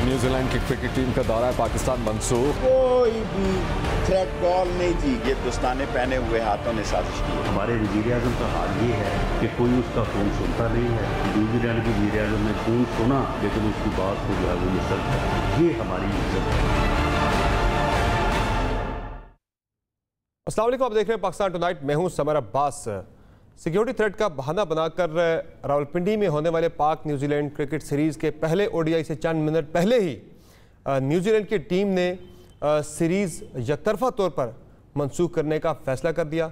New Zealand की cricket team का दौरा है पाकिस्तान मंसूख। कोई भी थ्रेट कॉल नहीं जी, ये दोस्ताने पहने हुए हाथों ने साजिश की। हमारे वज़ीर-ए-आज़म का हाल ये है कि कोई उसका फ़ोन सुनता नहीं है। न्यूजीलैंड के वज़ीर-ए-आज़म ने फ़ोन सुना लेकिन उसकी बात को जो है वो मुस्तरद कर। ये हमारी इज्जत है। अस्सलाम वालेकुम, आप देख रहे हैं पाकिस्तान टुनाइट। मैं हूं समर अब्बास। सिक्योरिटी थ्रेट का बहाना बनाकर रावलपिंडी में होने वाले पाक न्यूजीलैंड क्रिकेट सीरीज़ के पहले ओडीआई से चंद मिनट पहले ही न्यूजीलैंड की टीम ने सीरीज़ यकतरफा तौर पर मनसूख करने का फ़ैसला कर दिया,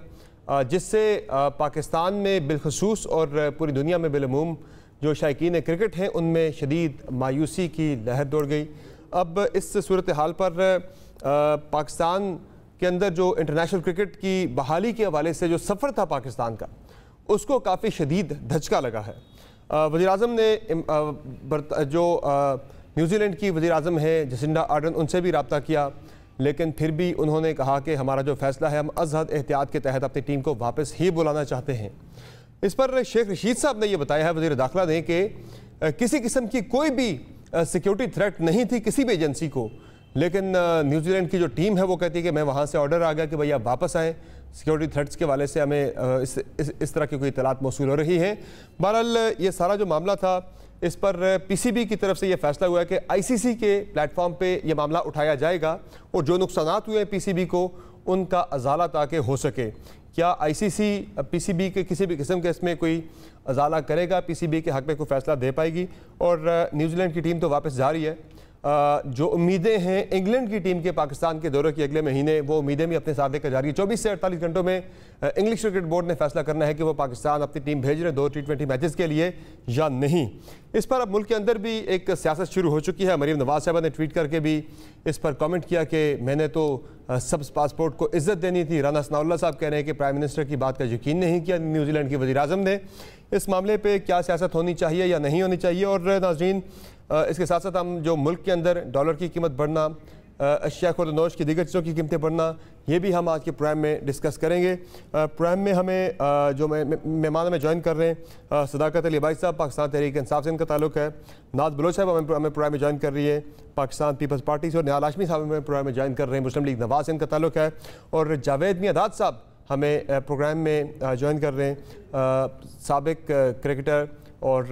जिससे पाकिस्तान में बिलखसूस और पूरी दुनिया में बिलअमूम जो शायकीन क्रिकेट हैं उनमें शदीद मायूसी की लहर दौड़ गई। अब इस सूरत हाल पर पाकिस्तान के अंदर जो इंटरनेशनल क्रिकेट की बहाली के हवाले से जो सफ़र था पाकिस्तान का, उसको काफ़ी शदीद धचका लगा है। वज़ीर-ए-आज़म ने जो न्यूजीलैंड की वज़ीर-ए-आज़म है जसिंडा आर्डन, उनसे भी रब्ता किया, लेकिन फिर भी उन्होंने कहा कि हमारा जो फ़ैसला है, हम अज़हद एहतियात के तहत अपनी टीम को वापस ही बुलाना चाहते हैं। इस पर शेख रशीद साहब ने यह बताया है, वज़ीर दाखिला ने, कि किसी किस्म की कोई भी सिक्योरिटी थ्रेट नहीं थी किसी भी एजेंसी को, लेकिन न्यूजीलैंड की जो टीम है वो कहती है कि मैं वहाँ से ऑर्डर आ गया कि भाई आप वापस आएँ। सिक्योरिटी थ्रेट्स के वाले से हमें इस तरह की कोई इत्तलात मौसूल हो रही हैं। बहरहाल ये सारा जो मामला था, इस पर पीसीबी की तरफ से ये फैसला हुआ है कि आईसीसी के प्लेटफॉर्म पे ये मामला उठाया जाएगा और जो नुकसानात हुए हैं पीसीबी को, उनका अजाला ताकि हो सके। क्या आईसीसी पीसीबी के किसी भी किस्म के इसमें कोई अजाला करेगा, पीसीबी के हक़ में कोई फ़ैसला दे पाएगी? और न्यूजीलैंड की टीम तो वापस जा रही है। जो उम्मीदें हैं इंग्लैंड की टीम के पाकिस्तान के दौरे के अगले महीने, वो उम्मीदें भी अपने साथ लेकर जा रही है। 24 से 48 घंटों में इंग्लिश क्रिकेट बोर्ड ने फैसला करना है कि वो पाकिस्तान अपनी टीम भेज रहे 2 T20 मैचेस के लिए या नहीं। इस पर अब मुल्क के अंदर भी एक सियासत शुरू हो चुकी है। मरीम नवाज साहबा ने ट्वीट करके भी इस पर कमेंट किया कि मैंने तो सब पासपोर्ट को इज्जत देनी थी। राना सनाउल्लाह साहब कह रहे हैं कि प्राइम मिनिस्टर की बात का यकीन नहीं किया न्यूजीलैंड के वज़ीर-ए-आज़म ने। इस मामले पर क्या सियासत होनी चाहिए या नहीं होनी चाहिए? और नाज़रीन, इसके साथ साथ हम जो मुल्क के अंदर डॉलर की कीमत बढ़ना, अशिया खुर्दनोश की दीगर चीज़ों की कीमतें बढ़ना, ये भी हम आज के प्रोग्राम में डिस्कस करेंगे। प्रोग्राम में हमें जो मेहमान हमें ज्वाइन कर रहे हैं, सदाकत अली अबाई साहब पाकिस्तान तहरीक इंसाफ से इनका ताल्लुक है, नाज बलोच साहब हमें प्रोग्राम में ज्वाइन कर रही है पाकिस्तान पीपल्स पार्टी से, और निहाल हाशमी साहब हमें प्रोग्राम में ज्वाइन कर रहे हैं मुस्लिम लीग नवाज से इनका ताल्लुक है, और जावेद मियादाद साहब हमें प्रोग्राम में ज्वाइन कर रहे हैं, साबिक क्रिकेटर और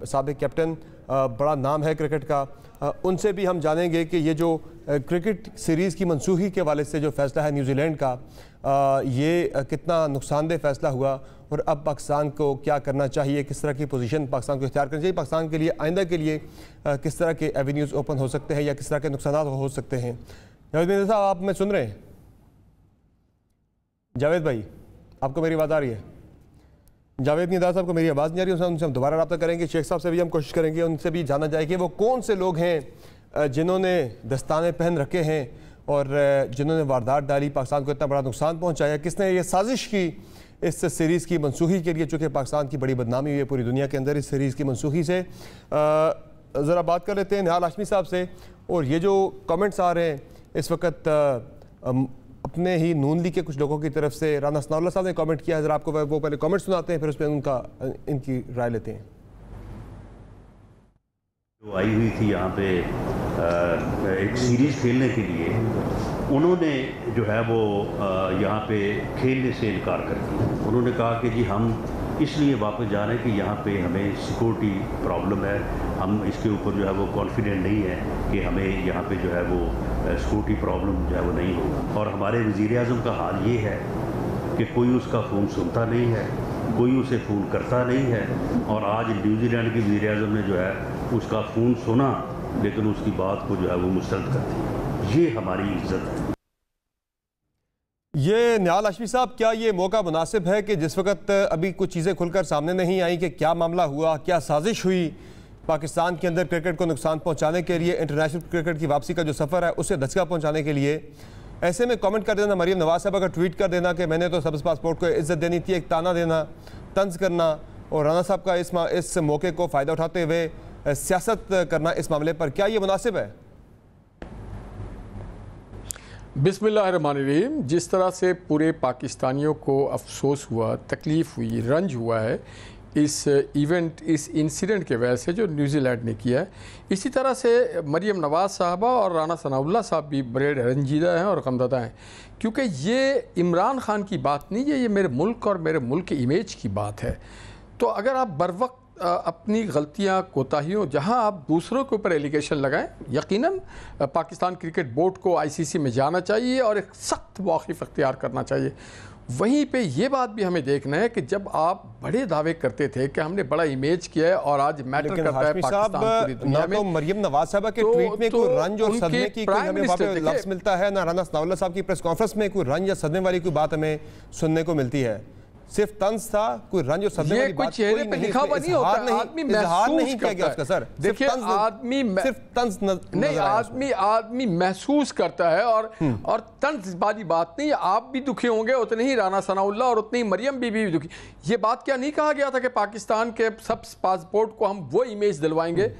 साबिक कैप्टन, बड़ा नाम है क्रिकेट का। उनसे भी हम जानेंगे कि ये जो क्रिकेट सीरीज़ की मनसूखी के हवाले से जो फ़ैसला है न्यूजीलैंड का, ये कितना नुकसानदेह फ़ैसला हुआ और अब पाकिस्तान को क्या करना चाहिए, किस तरह की पोजीशन पाकिस्तान को इख्तियार करनी चाहिए, पाकिस्तान के लिए आइंदा के लिए किस तरह के एवेन्यूज़ ओपन हो सकते हैं या किस तरह के नुकसान हो सकते हैं। जावेद मियादाद साहब, आप मैं सुन रहे हैं? जावेद भाई, आपको मेरी आवाज़ आ रही है? जावेद मियादाद साहब को मेरी आवाज़ नहीं आ रही है, उनसे हम दोबारा रब्ता करेंगे। शेख साहब से भी हम कोशिश करेंगे, उनसे भी जाना जाए कि वो कौन से लोग हैं जिन्होंने दस्ताने पहन रखे हैं और जिन्होंने वारदात डाली, पाकिस्तान को इतना बड़ा नुकसान पहुंचाया, किसने ये साजिश की इस सीरीज़ की मनसूखी के लिए, चूँकि पाकिस्तान की बड़ी बदनामी हुई है पूरी दुनिया के अंदर इस सीरीज़ की मनसूखी से। ज़रा बात कर लेते हैं निहाल हाशमी साहब से। और ये जो कमेंट्स आ रहे हैं इस वक्त अपने ही नून लीग के कुछ लोगों की तरफ से, राना सनाउल्लाह साहब ने कमेंट किया है, ज़रा आपको वो पहले कमेंट सुनाते हैं, फिर उस पर इनकी राय लेते हैं। जो आई हुई थी यहाँ पे एक सीरीज़ खेलने के लिए, उन्होंने जो है वो यहाँ पे खेलने से इनकार कर दिया। उन्होंने कहा कि जी हम इसलिए वापस जा रहे हैं कि यहाँ पे हमें सिक्योरिटी प्रॉब्लम है, हम इसके ऊपर जो है वो कॉन्फिडेंट नहीं है कि हमें यहाँ पे जो है वो सिक्योरिटी प्रॉब्लम जो है वो नहीं होगा। और हमारे वज़ीर-ए-आज़म का हाल ये है कि कोई उसका फ़ोन सुनता नहीं है, कोई उसे फ़ोन करता नहीं है, और आज न्यूजीलैंड के वज़ीर-ए-आज़म ने जो है उसका फ़ोन सुना लेकिन उसकी बात को जो है वो मुस्तरद कर दी। ये हमारी इज्जत है। ये निहाल हाशमी साहब, क्या ये मौका मुनासिब है कि जिस वक्त अभी कुछ चीज़ें खुलकर सामने नहीं आई कि क्या मामला हुआ, क्या साजिश हुई पाकिस्तान के अंदर क्रिकेट को नुकसान पहुंचाने के लिए, इंटरनेशनल क्रिकेट की वापसी का जो सफ़र है उसे धचका पहुंचाने के लिए, ऐसे में कमेंट कर देना, मरीम नवाज साहब का ट्वीट कर देना कि मैंने तो सब्ज़ पासपोर्ट को इज्जत देनी थी, एक ताना देना, तंज करना, और राना साहब का इस मौके को फ़ायदा उठाते हुए सियासत करना इस मामले पर, क्या ये मुनासिब है? बिस्मिल्लाहिर्रहमानिर्रहीम। जिस तरह से पूरे पाकिस्तानियों को अफसोस हुआ, तकलीफ़ हुई, रंज हुआ है, इस इवेंट, इस इंसिडेंट के वजह से जो न्यूजीलैंड ने किया है। इसी तरह से मरियम नवाज़ साहबा और राना सनाउल्लाह साहब भी बड़े रंजीदा हैं और गमज़दा हैं, क्योंकि ये इमरान खान की बात नहीं है, ये मेरे मुल्क और मेरे मुल्क की इमेज की बात है। तो अगर आप बर वक्त अपनी गलतियां, कोताहियों, जहां आप दूसरों के ऊपर एलिगेशन लगाएं, यकीनन पाकिस्तान क्रिकेट बोर्ड को आईसीसी में जाना चाहिए और एक सख्त मौक़िफ़ अख्तियार करना चाहिए। वहीं पे ये बात भी हमें देखना है कि जब आप बड़े दावे करते थे कि हमने बड़ा इमेज किया है और आज मैटर करता है पाकिस्तान पूरी दुनिया में, तो मरियम नवाज साहबा के ट्वीट में कोई रंज और सदमे की कोई हमें वहाँ पे लफ्ज़ मिलता है, ना राना सनाउल्लाह साहब की प्रेस कॉन्फ्रेंस में कोई रंज या सदमे वाली कोई बात हमें सुनने को मिलती है। सिर्फ तंज था, कोई रंज और सदमे वाली बात चेहरे पे लिखा हुआ नहीं होता, आदमी महसूस करता है। सर देखिए, आदमी सिर्फ तंज नहीं, आदमी महसूस करता है और तंज वाली बात नहीं। आप भी दुखी होंगे उतने ही राना सनाउल्लाह और उतनी ही मरियम बीबी भी दुखी। ये बात क्या नहीं कहा गया था कि पाकिस्तान के सब पासपोर्ट को हम वो इमेज दिलवाएंगे?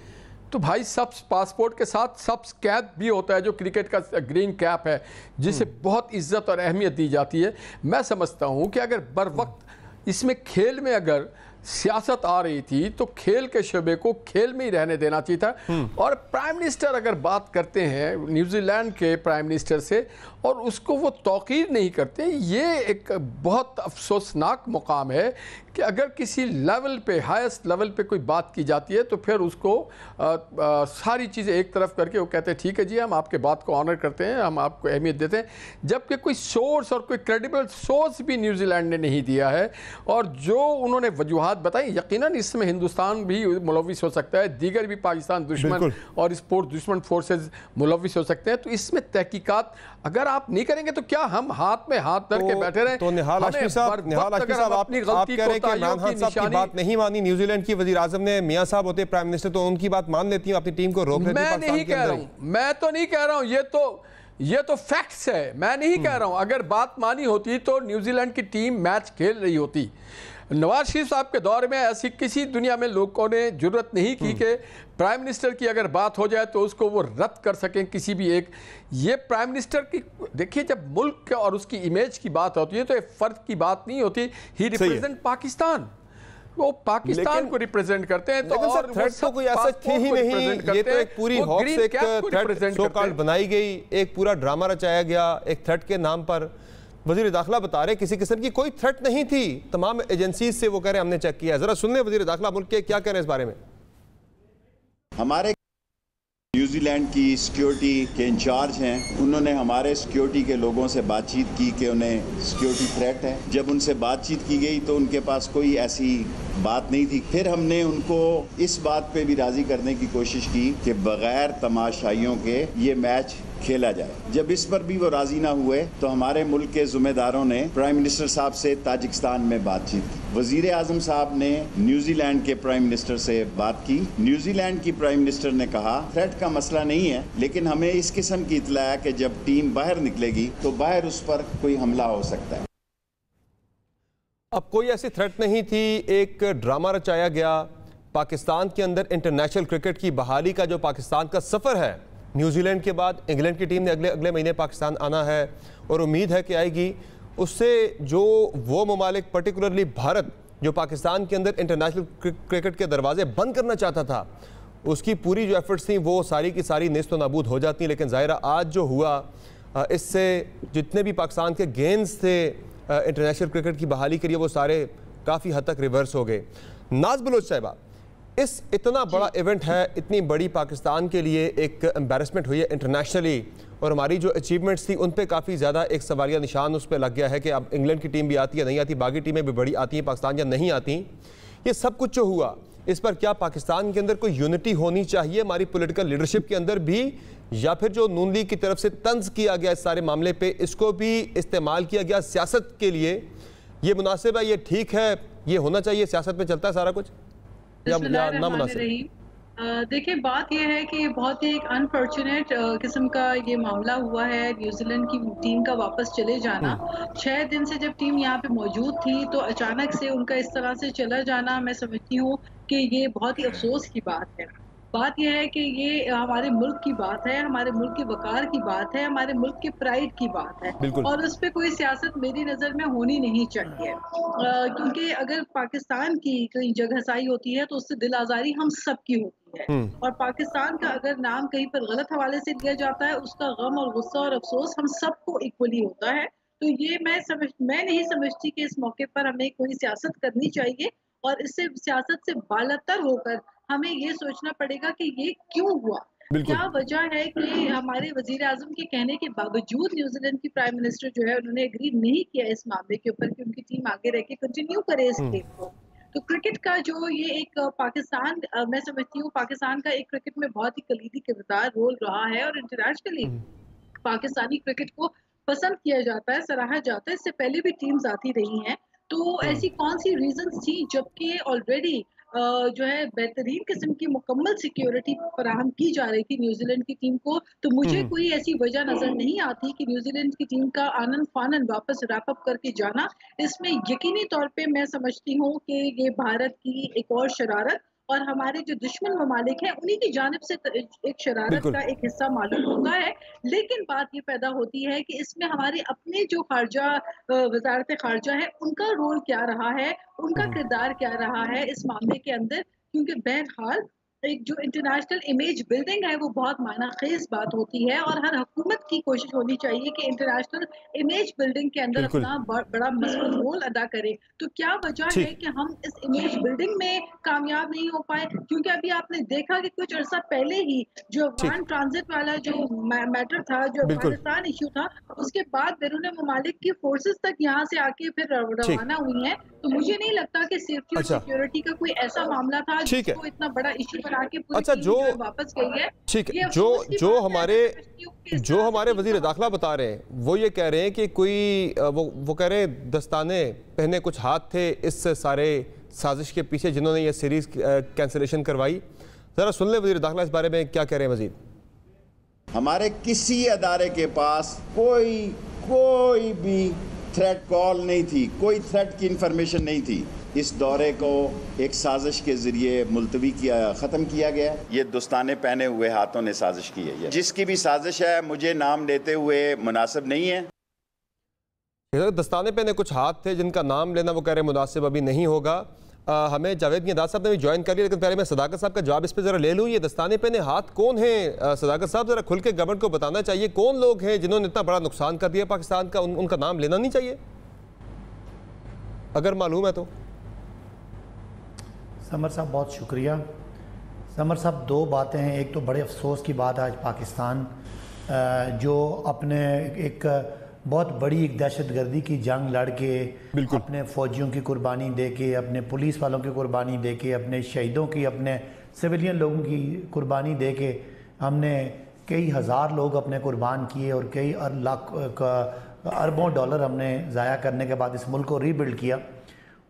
तो भाई सब पासपोर्ट के साथ सब कैप भी होता है, जो क्रिकेट का ग्रीन कैप है, जिसे बहुत इज्जत और अहमियत दी जाती है। मैं समझता हूं कि अगर बर वक्त इसमें खेल में अगर सियासत आ रही थी तो खेल के शोबे को खेल में ही रहने देना चाहिए था। और प्राइम मिनिस्टर अगर बात करते हैं न्यूजीलैंड के प्राइम मिनिस्टर से और उसको वो तौकीर नहीं करते, ये एक बहुत अफसोसनाक मुकाम है कि अगर किसी लेवल पे, हाईएस्ट लेवल पे कोई बात की जाती है तो फिर उसको सारी चीज़ें एक तरफ करके वो कहते हैं ठीक है जी, हम आपके बात को ऑनर करते हैं, हम आपको अहमियत देते हैं, जबकि कोई सोर्स और कोई क्रेडिबल सोर्स भी न्यूजीलैंड ने नहीं दिया है। और जो उन्होंने वजूहात बताई, यकीनन इसमें हिंदुस्तान भी मुलविस हो सकता है, दीगर भी पाकिस्तान दुश्मन और स्पोर्ट दुश्मन फोर्सेज मुलविस हो सकते हैं। तो इसमें तहकीकात अगर आप नहीं करेंगे तो क्या हम हाथ में हाथ धर के बैठे रहे? तो निहाल हाशमी साहब, आप कह रहे हैं कि इमरान खान साहब की बात नहीं मानी न्यूजीलैंड की वजीर आजम ने, मियां साहब होते प्राइम मिनिस्टर तो उनकी बात मान लेती हूँ, अपनी टीम को रोक लेती है? मैं नहीं कह रहा हूँ, मैं तो नहीं कह रहा हूँ, ये तो फैक्ट्स है, मैं नहीं कह रहा हूँ। अगर बात मानी होती तो न्यूजीलैंड की टीम मैच खेल रही होती। नवाज शरीफ साहब के दौर में ऐसी किसी दुनिया में लोगों ने जुर्रत नहीं की कि प्राइम मिनिस्टर की अगर बात हो जाए तो उसको वो रद्द कर सकें किसी भी एक। ये प्राइम मिनिस्टर की, देखिए, जब मुल्क और उसकी इमेज की बात होती है तो एक फर्द की बात नहीं होती। ही रिप्रेजेंट पाकिस्तान, वो पाकिस्तान को रिप्रेजेंट करते हैं। तो और थ्रेट तो कोई ऐसा थी ही नहीं, ये तो एक पूरी हॉक्स एक थ्रेट सो कॉल्ड बनाई गई, एक पूरा ड्रामा रचाया गया एक थ्रेट के नाम पर। वजीर दाखिला बता रहे किसी किस्म की कोई थ्रेट नहीं थी, तमाम एजेंसीज से वो कह रहे हमने चेक किया। जरा सुन ले वजीर दाखिला मुल्क के क्या कह रहे हैं इस बारे में। हमारे न्यूजीलैंड की सिक्योरिटी के इंचार्ज हैं, उन्होंने हमारे सिक्योरिटी के लोगों से बातचीत की कि उन्हें सिक्योरिटी थ्रेट है। जब उनसे बातचीत की गई तो उनके पास कोई ऐसी बात नहीं थी। फिर हमने उनको इस बात पे भी राजी करने की कोशिश की कि बगैर तमाशाइयों के ये मैच खेला जाए। जब इस पर भी वो राजी ना हुए तो हमारे मुल्क के जिम्मेदारों ने प्राइम मिनिस्टर साहब से ताजिकिस्तान में बातचीत की। वजीर आजम साहब ने न्यूजीलैंड के प्राइम मिनिस्टर से बात की। न्यूजीलैंड की प्राइम मिनिस्टर ने कहा थ्रेट का मसला नहीं है, लेकिन हमें इस किस्म की इत्तला है कि जब टीम बाहर निकलेगी तो बाहर उस पर कोई हमला हो सकता है। अब कोई ऐसी थ्रेट नहीं थी, एक ड्रामा रचाया गया। पाकिस्तान के अंदर इंटरनेशनल क्रिकेट की बहाली का जो पाकिस्तान का सफ़र है, न्यूजीलैंड के बाद इंग्लैंड की टीम ने अगले महीने पाकिस्तान आना है और उम्मीद है कि आएगी। उससे जो वो ममालिक, पर्टिकुलरली भारत, जो पाकिस्तान के अंदर इंटरनेशनल क्रिकेट के दरवाजे बंद करना चाहता था, उसकी पूरी जो एफर्ट्स थी वो सारी की सारी नेस्त व नाबूद हो जाती। लेकिन ज़ाहिरा आज जो हुआ, इससे जितने भी पाकिस्तान के गेंस थे इंटरनेशनल क्रिकेट की बहाली के लिए, वो सारे काफ़ी हद तक रिवर्स हो गए। नाज बलोच साहिबा, इस इतना बड़ा इवेंट है, इतनी बड़ी पाकिस्तान के लिए एक एम्बैरसमेंट हुई है इंटरनेशनली, और हमारी जो अचीवमेंट्स थी उन पे काफ़ी ज़्यादा एक सवालिया निशान उस पर लग गया है कि अब इंग्लैंड की टीम भी आती है नहीं आती, बाकी टीमें भी बड़ी आती हैं, पाकिस्तान या नहीं आती। ये सब कुछ जो हुआ, इस पर क्या पाकिस्तान के अंदर कोई यूनिटी होनी चाहिए हमारी पॉलिटिकल लीडरशिप के अंदर भी, या फिर जो नून लीग की तरफ से तंज किया गया इस सारे मामले पे, इसको भी इस्तेमाल किया गया सियासत के लिए? ये मुनासिब है, ये ठीक है, ये होना चाहिए, सियासत में चलता है सारा कुछ, या ना मुनासिब? देखिए, बात यह है कि बहुत ही एक अनफॉर्चुनेट किस्म का ये मामला हुआ है, न्यूजीलैंड की टीम का वापस चले जाना। 6 दिन से जब टीम यहाँ पे मौजूद थी तो अचानक से उनका इस तरह से चला जाना, मैं समझती हूँ कि ये बहुत ही अफसोस की बात है। बात यह है कि ये हमारे मुल्क की बात है, हमारे मुल्क के वकार की बात है, हमारे मुल्क के प्राइड की बात है और उस पे कोई सियासत मेरी नज़र में होनी नहीं चाहिए, क्योंकि अगर पाकिस्तान की कोई जगहसाई होती है तो उससे दिल आज़ारी हम सब की होती है और पाकिस्तान का अगर नाम कहीं पर गलत हवाले से लिया जाता है उसका गम और गुस्सा और अफसोस हम सबको इक्वली होता है। तो ये मैं नहीं समझती कि इस मौके पर हमें कोई सियासत करनी चाहिए और इससे सियासत से बालतर होकर हमें ये सोचना पड़ेगा कि ये क्यों हुआ, क्या वजह है कि हमारे वजीर आजम के कहने के बावजूद न्यूजीलैंड की प्राइम मिनिस्टर जो है उन्होंने एग्री नहीं किया इस मामले के ऊपर कि उनकी टीम आगे रह के कंटिन्यू करे इस गेम को। तो क्रिकेट का जो ये एक पाकिस्तान मैं समझती हूँ पाकिस्तान का एक क्रिकेट में बहुत ही कलीदी किरदार रोल रहा है और इंटरनेशनली पाकिस्तानी क्रिकेट को पसंद किया जाता है, सराहा जाता है। इससे पहले भी टीम्स आती रही हैं, तो ऐसी कौन सी रीजंस थी जबकि ऑलरेडी जो है बेहतरीन किस्म की मुकम्मल सिक्योरिटी फराहम की जा रही थी न्यूजीलैंड की टीम को, तो मुझे कोई ऐसी वजह नजर नहीं आती कि न्यूजीलैंड की टीम का आनन फानन वापस रैप अप करके जाना, इसमें यकीनी तौर पे मैं समझती हूँ कि ये भारत की एक और शरारत और हमारे जो दुश्मन ममालिक हैं उन्हीं की जानिब से एक शरारत का एक हिस्सा मालूम होता है। लेकिन बात ये पैदा होती है कि इसमें हमारे अपने जो खारजा वजारत खारजा है उनका रोल क्या रहा है, उनका किरदार क्या रहा है इस मामले के अंदर, क्योंकि बहरहाल एक जो इंटरनेशनल इमेज बिल्डिंग है वो बहुत मायना खेज बात होती है और हर हुकूमत की कोशिश होनी चाहिए कि इंटरनेशनल इमेज बिल्डिंग के अंदर अपना बड़ा मजबूत रोल अदा करे। तो क्या वजह है कि हम इस इमेज बिल्डिंग में कामयाब नहीं हो पाए, क्योंकि अभी आपने देखा कि कुछ अर्सा पहले ही जो अफगान ट्रांजिट वाला जो मैटर था, जो अफगानिस्तान इश्यू था, उसके बाद बैरून मुमालिक की फोर्सेस तक यहाँ से आके फिर रवाना हुई हैं। तो मुझे नहीं लगता कि सेफ्टी और सिक्योरिटी का कोई ऐसा मामला था जिसको इतना बड़ा इश्यू बना के पूरी जो वापस गई है। ठीक है, जो हमारे वजीर दाखिला बता रहे हैं वो ये कह रहे हैं कि कोई वो कह रहे हैं दस्ताने पहने कुछ हाथ थे इस सारे साजिश के पीछे जिन्होंने ये सीरीज कैंसिलेशन करवाई। जरा सुन ले वजीर दाखिला इस बारे में क्या कह रहे हैं मजीद। हमारे किसी अदारे के पास कोई भी थ्रेट कॉल नहीं थी, कोई थ्रेट की इंफॉर्मेशन नहीं थी। इस दौरे को एक साजिश के जरिए मुलतवी किया, ख़त्म किया गया। ये दस्ताने पहने हुए हाथों ने साजिश की है। जिसकी भी साजिश है मुझे नाम लेते हुए मुनासिब नहीं है। दस्ताने पहने कुछ हाथ थे जिनका नाम लेना वो कह रहे मुनासिब अभी नहीं होगा। हमें जावेद नियाज़ साहब ने भी ज्वाइन कर लिया, लेकिन पहले मैं सदाकत साहब का जवाब इस पर ज़रा ले लूँ। ये दस्ताने पहने हाथ कौन हैं? सदाकत साहब ज़रा खुल के गवर्नमेंट को बताना चाहिए कौन लोग हैं जिन्होंने इतना बड़ा नुकसान कर दिया पाकिस्तान का। उनका नाम लेना नहीं चाहिए अगर मालूम है तो। समर साहब बहुत शुक्रिया। समर साहब दो बातें हैं, एक तो बड़े अफसोस की बात आज पाकिस्तान जो अपने एक बहुत बड़ी एक दहशतगर्दी की जंग लड़ के अपने फ़ौजियों की कुर्बानी दे के, अपने पुलिस वालों की कुर्बानी दे के, अपने शहीदों की, अपने सिविलियन लोगों की कुर्बानी दे के हमने कई हज़ार लोग अपने कुर्बान किए और कई लाख अरबों डॉलर हमने ज़ाया करने के बाद इस मुल्क को रीबिल्ड किया।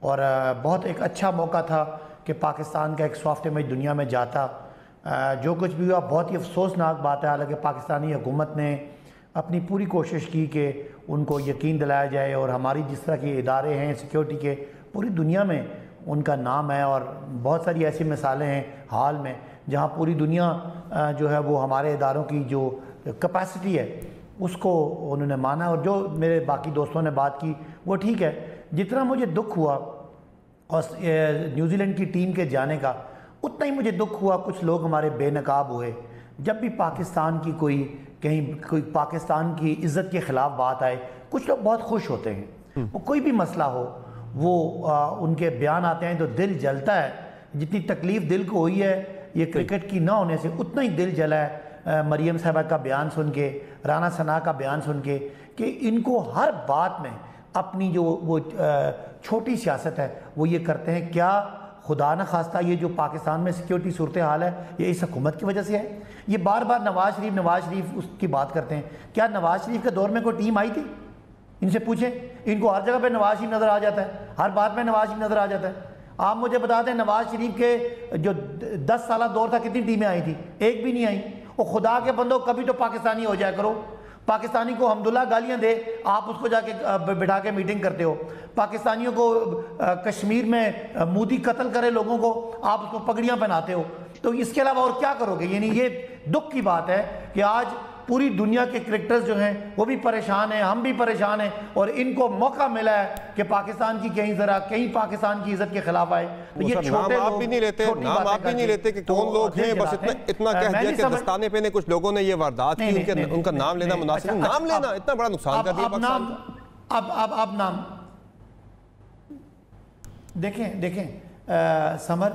और बहुत एक अच्छा मौका था कि पाकिस्तान का एक सॉफ्ट इमेज दुनिया में जाता। जो कुछ भी हुआ बहुत ही अफसोसनाक बात है। हालांकि पाकिस्तानी हुकूमत ने अपनी पूरी कोशिश की कि उनको यकीन दिलाया जाए और हमारी जिस तरह के इदारे हैं सिक्योरिटी के पूरी दुनिया में उनका नाम है और बहुत सारी ऐसी मिसालें हैं हाल में जहां पूरी दुनिया जो है वो हमारे इदारों की जो कैपेसिटी है उसको उन्होंने माना। और जो मेरे बाकी दोस्तों ने बात की वो ठीक है। जितना मुझे दुख हुआ और न्यूजीलैंड की टीम के जाने का, उतना ही मुझे दुख हुआ कुछ लोग हमारे बेनकाब हुए। जब भी पाकिस्तान की कोई पाकिस्तान की इज़्ज़त के ख़िलाफ़ बात आए, कुछ लोग बहुत खुश होते हैं। वो कोई भी मसला हो वो उनके बयान आते हैं तो दिल जलता है। जितनी तकलीफ़ दिल को हुई है ये क्रिकेट की ना होने से, उतना ही दिल जला है मरियम साहबा का बयान सुन के, राना सना का बयान सुन के, कि इनको हर बात में अपनी जो वो छोटी सियासत है वो ये करते हैं। क्या खुदा न खास्ता ये जो पाकिस्तान में सिक्योरिटी सूरत हाल है ये इस हुकूमत की वजह से है? ये बार बार नवाज शरीफ उसकी बात करते हैं। क्या नवाज शरीफ के दौर में कोई टीम आई थी? इनसे पूछें। इनको हर जगह पे नवाज शरीफ नज़र आ जाता है, हर बात में नवाज शरीफ नज़र आ जाता है। आप मुझे बता दें नवाज शरीफ के जो 10 साल दौर था कितनी टीमें आई थी? एक भी नहीं आई। वो खुदा के बंदो कभी तो पाकिस्तानी हो जाया करो। पाकिस्तानी को हमदुल्ला गालियां दे, आप उसको जाके बिठा के मीटिंग करते हो। पाकिस्तानियों को कश्मीर में मोदी कत्ल करे लोगों को, आप उसको पगड़ियां पहनाते हो। तो इसके अलावा और क्या करोगे? यानी ये दुख की बात है कि आज पूरी दुनिया के क्रिकेटर्स जो हैं वो भी परेशान हैं, हम भी परेशान हैं, और इनको मौका मिला है कि पाकिस्तान की कहीं पाकिस्तान की इज्जत के खिलाफ आए। तो ये छोटे आप भी नहीं लेते, नाम आप भी नहीं लेते कि कौन लोग हैं, बस इतना कह दिया कि दस्ताने पे ने कुछ लोगों ने ये वारदात की, उनका नाम लेना मुनासिब, नाम लेना इतना बड़ा नुकसान कर दिया पाकिस्तान। अब नाम देखें समर,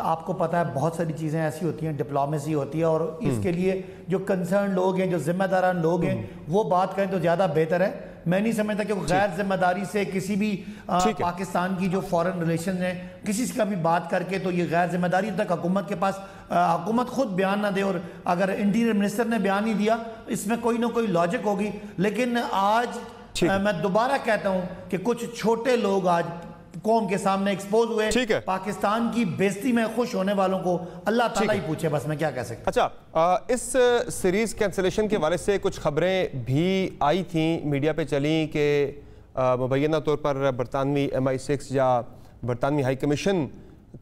आपको पता है बहुत सारी चीज़ें ऐसी होती हैं, डिप्लोमेसी होती है, और इसके लिए जो कंसर्न लोग हैं, जो जिम्मेदारान लोग हैं, वो बात करें तो ज़्यादा बेहतर है। मैं नहीं समझता कि गैर जिम्मेदारी से किसी भी पाकिस्तान की जो फॉरेन रिलेशन है किसी से कभी बात करके, तो ये गैर जिम्मेदारी तक हुकूमत के पास, हुकूमत खुद बयान ना दे, और अगर इंटीरियर मिनिस्टर ने बयान नहीं दिया इसमें कोई ना कोई लॉजिक होगी। लेकिन आज मैं दोबारा कहता हूँ कि कुछ छोटे लोग आज कौम के सामने एक्सपोज हुए। पाकिस्तान की बेइज्जती में खुश होने वालों को अल्लाह ताला ही पूछे, बस मैं क्या कह सकता। अच्छा, इस सीरीज कैंसिलेशन के हवाले से कुछ खबरें भी आई थी, मीडिया पे चली कि मुबैना तौर पर बरतानवी MI6 या बरतानवी हाई कमीशन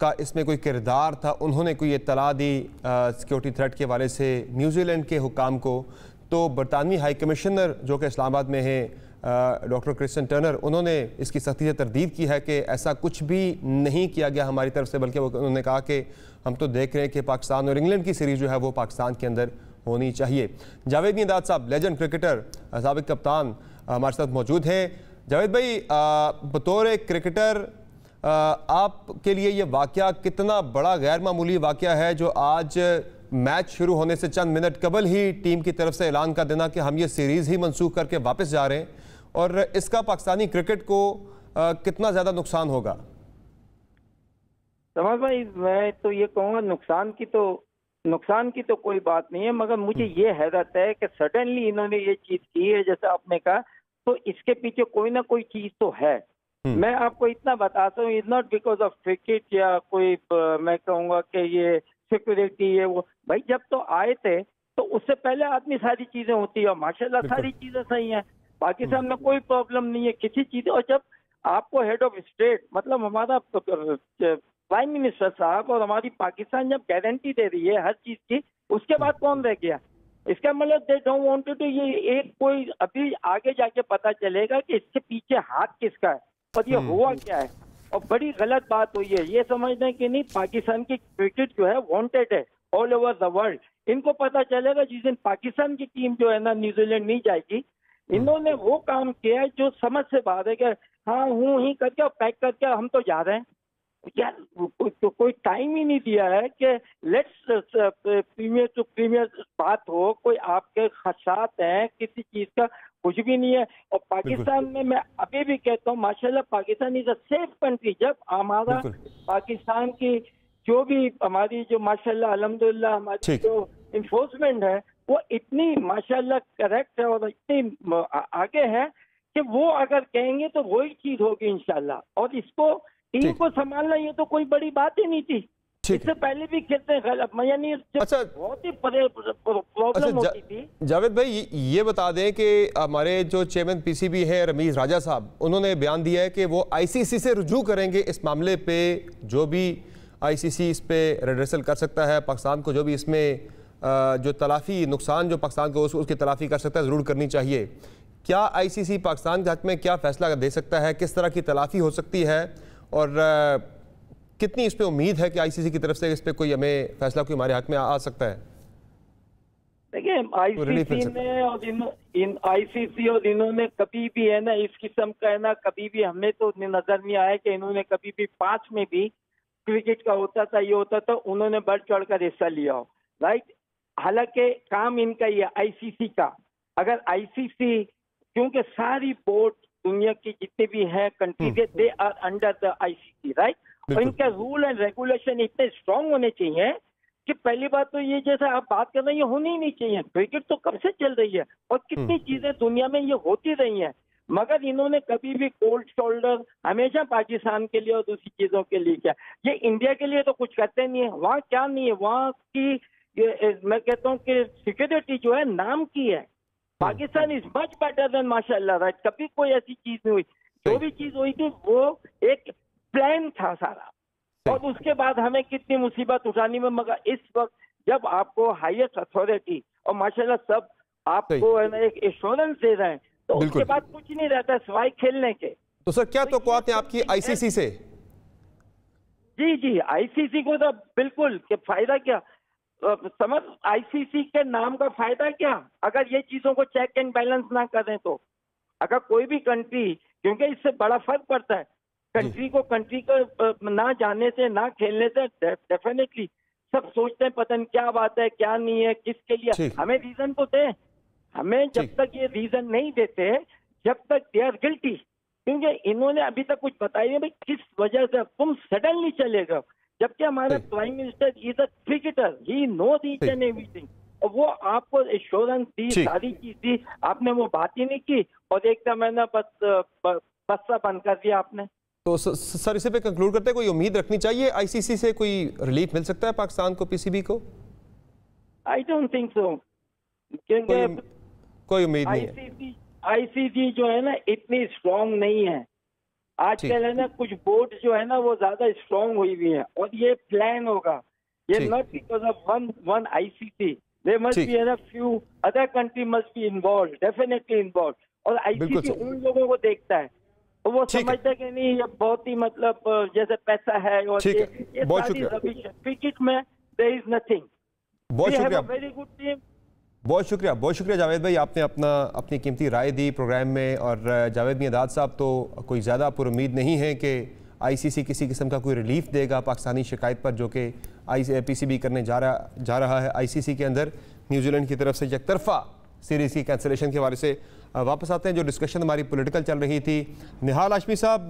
का इसमें कोई किरदार था। उन्होंने कोई इत्तला दी सिक्योरिटी थ्रेट के हवाले से न्यूजीलैंड के हुकाम को। तो बरतानवी हाई कमिश्नर जो कि इस्लामाबाद में है, डॉक्टर क्रिस्टन टर्नर, उन्होंने इसकी सख्ती से तरदीद की है कि ऐसा कुछ भी नहीं किया गया हमारी तरफ से, बल्कि उन्होंने कहा कि हम तो देख रहे हैं कि पाकिस्तान और इंग्लैंड की सीरीज़ जो है वो पाकिस्तान के अंदर होनी चाहिए। जावेद निदाद साहब, लेजेंड क्रिकेटर, साबिक कप्तान, हमारे साथ मौजूद हैं। जावेद भाई, बतौर एक क्रिकेटर आपके लिए ये वाक़या कितना बड़ा गैर मामूली वाक़या है जो आज मैच शुरू होने से चंद मिनट कबल ही टीम की तरफ से ऐलान कर देना कि हम ये सीरीज़ ही मनसूख करके वापस जा रहे हैं, और इसका पाकिस्तानी क्रिकेट को कितना ज़्यादा नुकसान होगा? समझ भाई, मैं तो ये कहूँगा नुकसान की तो कोई बात नहीं है, मगर मुझे ये हैरत है कि सडनली इन्होंने ये चीज़ की है, जैसे आपने कहा, तो इसके पीछे कोई ना कोई चीज़ तो है। मैं आपको इतना बताता हूँ, is not because of cricket या कोई मैं कहूँगा कि ये सिक्योरिटी है वो। भाई जब तो आए थे तो उससे पहले आदमी सारी चीज़ें होती है, और माशाल्लाह सारी चीज़ें सही हैं, पाकिस्तान में कोई प्रॉब्लम नहीं है किसी चीज़। और जब आपको हेड ऑफ स्टेट, मतलब हमारा प्राइम मिनिस्टर साहब और हमारी पाकिस्तान जब गारंटी दे रही है हर चीज़ की, उसके बाद कौन रह गया? इसका मतलब दे डोंट वांट टू, ये एक कोई अभी आगे जाके पता चलेगा कि इसके पीछे हाथ किसका है और ये हुआ क्या है। और बड़ी गलत बात हुई है, ये समझना कि नहीं पाकिस्तान की क्रिकेट जो है वांटेड है ऑल ओवर द वर्ल्ड। इनको पता चलेगा जिस दिन पाकिस्तान की टीम जो है ना न्यूजीलैंड नहीं जाएगी। इन्होंने वो काम किया है जो समझ से बाहर है कि हाँ हूँ ही करके और पैक करके हम तो जा रहे हैं। यार कोई टाइम ही नहीं दिया है कि लेट्स प्रीमियर टू प्रीमियर बात हो, कोई आपके खदशात हैं किसी चीज का कुछ भी नहीं है। और पाकिस्तान में मैं अभी भी कहता हूँ माशाल्लाह Pakistan is a safe country. जब हमारा पाकिस्तान की जो भी हमारी जो माशाल्लाह अल्हम्दुलिल्लाह हमारी जो इन्फोर्समेंट है वो इतनी माशाल्लाह करेक्ट है और इतनी आगे है कि वो अगर कहेंगे तो वही चीज होगी इंशाल्लाह। और इसको टीम को संभालना ये तो कोई बड़ी बात ही नहीं थी, इससे पहले भी खेलते हैं यानी अच्छा, बहुत ही प्रॉब्लम होती थी। जावेद भाई ये बता दें कि हमारे जो चेयरमैन पीसीबी है रमीज राजा साहब, उन्होंने बयान दिया है कि वो आईसीसी से रुजू करेंगे इस मामले पे, जो भी आईसीसी इस पे रिड्रेसल कर सकता है पाकिस्तान को, जो भी इसमें जो तलाफी नुकसान जो पाकिस्तान को उसकी तलाफी कर सकता है ज़रूर करनी चाहिए। क्या आईसीसी पाकिस्तान के हक में क्या फैसला दे सकता है, किस तरह की तलाफी हो सकती है और कितनी इस पे उम्मीद है कि आईसीसी की तरफ से इस पे कोई हमें फैसला कोई हमारे हक में आ सकता है? देखिए आईसीसी ने और आईसीसी और इन्होंने कभी भी है ना इस किस्म का है ना कभी भी हमें तो नजर नहीं आया कि इन्होंने कभी भी 5 में भी क्रिकेट का होता था ये होता था उन्होंने बढ़ चढ़कर हिस्सा लिया हो, राइट। हालांकि काम इनका ये आईसीसी का, अगर आईसीसी क्योंकि सारी बोर्ड दुनिया की जितने भी हैं countries they are under the ICC, right. और इनका रूल एंड रेगुलेशन इतने स्ट्रांग होने चाहिए कि पहली बात तो ये जैसा आप बात कर रहे हैं ये होनी ही नहीं चाहिए। क्रिकेट तो कब से चल रही है और कितनी चीजें दुनिया में ये होती रही हैं, मगर इन्होंने कभी भी कोल्ड शोल्डर हमेशा पाकिस्तान के लिए और दूसरी चीजों के लिए किया। ये इंडिया के लिए तो कुछ करते नहीं है, वहाँ क्या नहीं है, वहाँ की मैं कहता हूँ कि सिक्योरिटी जो है नाम की है। Pakistan is much better than माशाल्लाह, राइट। कभी कोई ऐसी चीज नहीं हुई, जो भी चीज हुई थी वो एक प्लान था सारा। और उसके बाद हमें कितनी मुसीबत उठानी में। मगर इस वक्त जब आपको हाईएस्ट अथॉरिटी और माशाल्लाह सब आपको है ना एक एश्योरेंस दे रहे हैं, तो उसके बाद कुछ नहीं रहता सिवाय खेलने के। तो सर क्या तवक्कुआत है आपकी आईसीसी से? जी आईसीसी को तो बिल्कुल कि फायदा क्या समझ, आईसीसी के नाम का फायदा क्या अगर ये चीजों को चेक एंड बैलेंस ना करें तो। अगर कोई भी कंट्री, क्योंकि इससे बड़ा फर्क पड़ता है कंट्री को ना जाने से ना खेलने से, डेफिनेटली सब सोचते हैं पता नहीं क्या बात है क्या नहीं है किसके लिए, हमें रीजन तो दे। हमें जब तक ये रीजन नहीं देते, जब तक दे आर गिल्टी, क्योंकि इन्होंने अभी तक कुछ बताया नहीं भाई किस वजह से तुम सडनली चले गए, जबकि हमारा prime minister is a cricketer, he knows each and everything, और वो आपको एश्योरेंस दी, सारी चीज दी, आपने वो बात ही नहीं की और एकदम है ना बस्सा बंद कर दिया आपने। तो सर इसे पे कंक्लूड करते हैं, कोई उम्मीद रखनी चाहिए आईसीसी से, कोई रिलीफ मिल सकता है पाकिस्तान को, पीसीबी को? आई डोंट थिंक सो, क्योंकि कोई उम्मीद नहीं है। आईसीसी जो है ना इतनी स्ट्रांग नहीं है आजकल, है ना कुछ बोर्ड जो है ना वो ज्यादा स्ट्रांग हुई हुई है, और ये प्लान होगा, ये not because of one ICC, there must be a few other country must be involve, definitely involve, और आईसीसी उन लोगों को देखता है तो वो समझता है कि नहीं ये बहुत ही मतलब जैसे पैसा है और ये सारी रबिश है। क्रिकेट में देयर इज नथिंग। बहुत शुक्रिया, वेरी गुड टीम। बहुत शुक्रिया जावेद भाई, आपने अपनी कीमती राय दी प्रोग्राम में। और जावेद मियादाद साहब तो कोई ज़्यादा पुरुम्मीद नहीं है कि आईसीसी किसी किस्म का कोई रिलीफ देगा पाकिस्तानी शिकायत पर, जो कि पीसीबी करने जा रहा है आईसीसी के अंदर न्यूजीलैंड की तरफ से एकतरफा सीरीज़ की कैंसिलेशन के हवाले से। वापस आते हैं, जो डिस्कशन हमारी पॉलिटिकल चल रही थी, निहाल हाशमी साहब,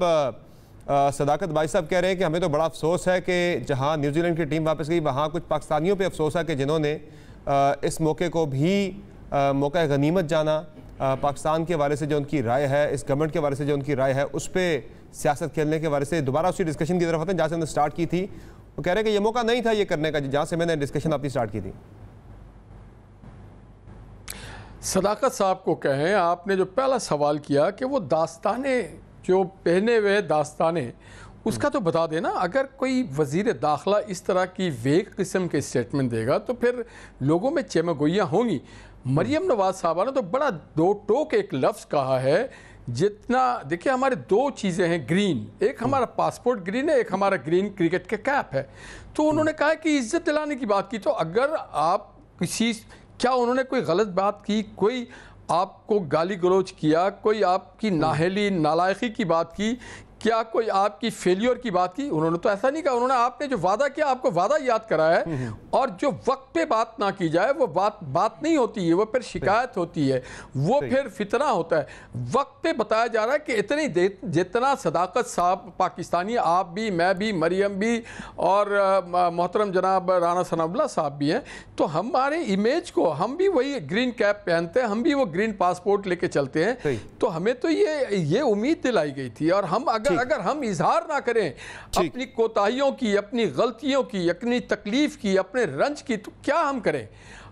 सदाकत भाई साहब कह रहे हैं कि हमें तो बड़ा अफसोस है कि जहां न्यूजीलैंड की टीम वापस गई वहां कुछ पाकिस्तानियों पे अफसोस है कि जिन्होंने इस मौके को भी मौका गनीमत जाना, पाकिस्तान के हवाले से जो उनकी राय है, इस गवर्नमेंट के हवाले से जो उनकी राय है, उस पर सियासत खेलने के हवाले से। दोबारा उसी डिस्कशन की तरफ आते हैं जहाँ से हमने स्टार्ट की थी। वो कह रहे हैं कि ये मौका नहीं था ये करने का जहाँ से मैंने डिस्कशन अपनी स्टार्ट की थी। सदाकत साहब को कहें, आपने जो पहला सवाल किया कि वो दास्ताने जो पहने हुए दास्ताने, उसका तो बता देना। अगर कोई वज़ीर दाखिला इस तरह की वेग किस्म के स्टेटमेंट देगा तो फिर लोगों में चमगोइयाँ होंगी। मरियम नवाज साहबा ने तो बड़ा दो टोक एक लफ्ज़ कहा है, जितना देखिए हमारे दो चीज़ें हैं ग्रीन, एक हमारा पासपोर्ट ग्रीन है, एक हमारा ग्रीन क्रिकेट के कैप है। तो उन्होंने कहा कि इज्जत दिलाने की बात की, तो अगर आप किसी, क्या उन्होंने कोई गलत बात की, कोई आपको गाली गलौज किया, कोई आपकी नाहली नालायकी की बात की, क्या कोई आपकी फेलियर की बात की? उन्होंने तो ऐसा नहीं कहा। उन्होंने आपने जो वादा किया, आपको वादा याद कराया है, और जो वक्त पे बात ना की जाए वो बात नहीं होती है, वो फिर शिकायत होती है, वो फिर फितना होता है। वक्त पे बताया जा रहा है कि इतनी जितना सदाकत साहब पाकिस्तानी, आप भी, मैं भी, मरियम भी, और मोहतरम जनाब राना सनाउल्लाह साहब भी हैं, तो हमारे इमेज को, हम भी वही ग्रीन कैप पहनते हैं, हम भी वो ग्रीन पासपोर्ट लेके चलते हैं, तो हमें तो ये उम्मीद दिलाई गई थी। और हम अगर हम इजहार ना करें अपनी कोताहियों की, अपनी गलतियों की, अपनी तकलीफ की, अपने रंज की, तो क्या हम करें?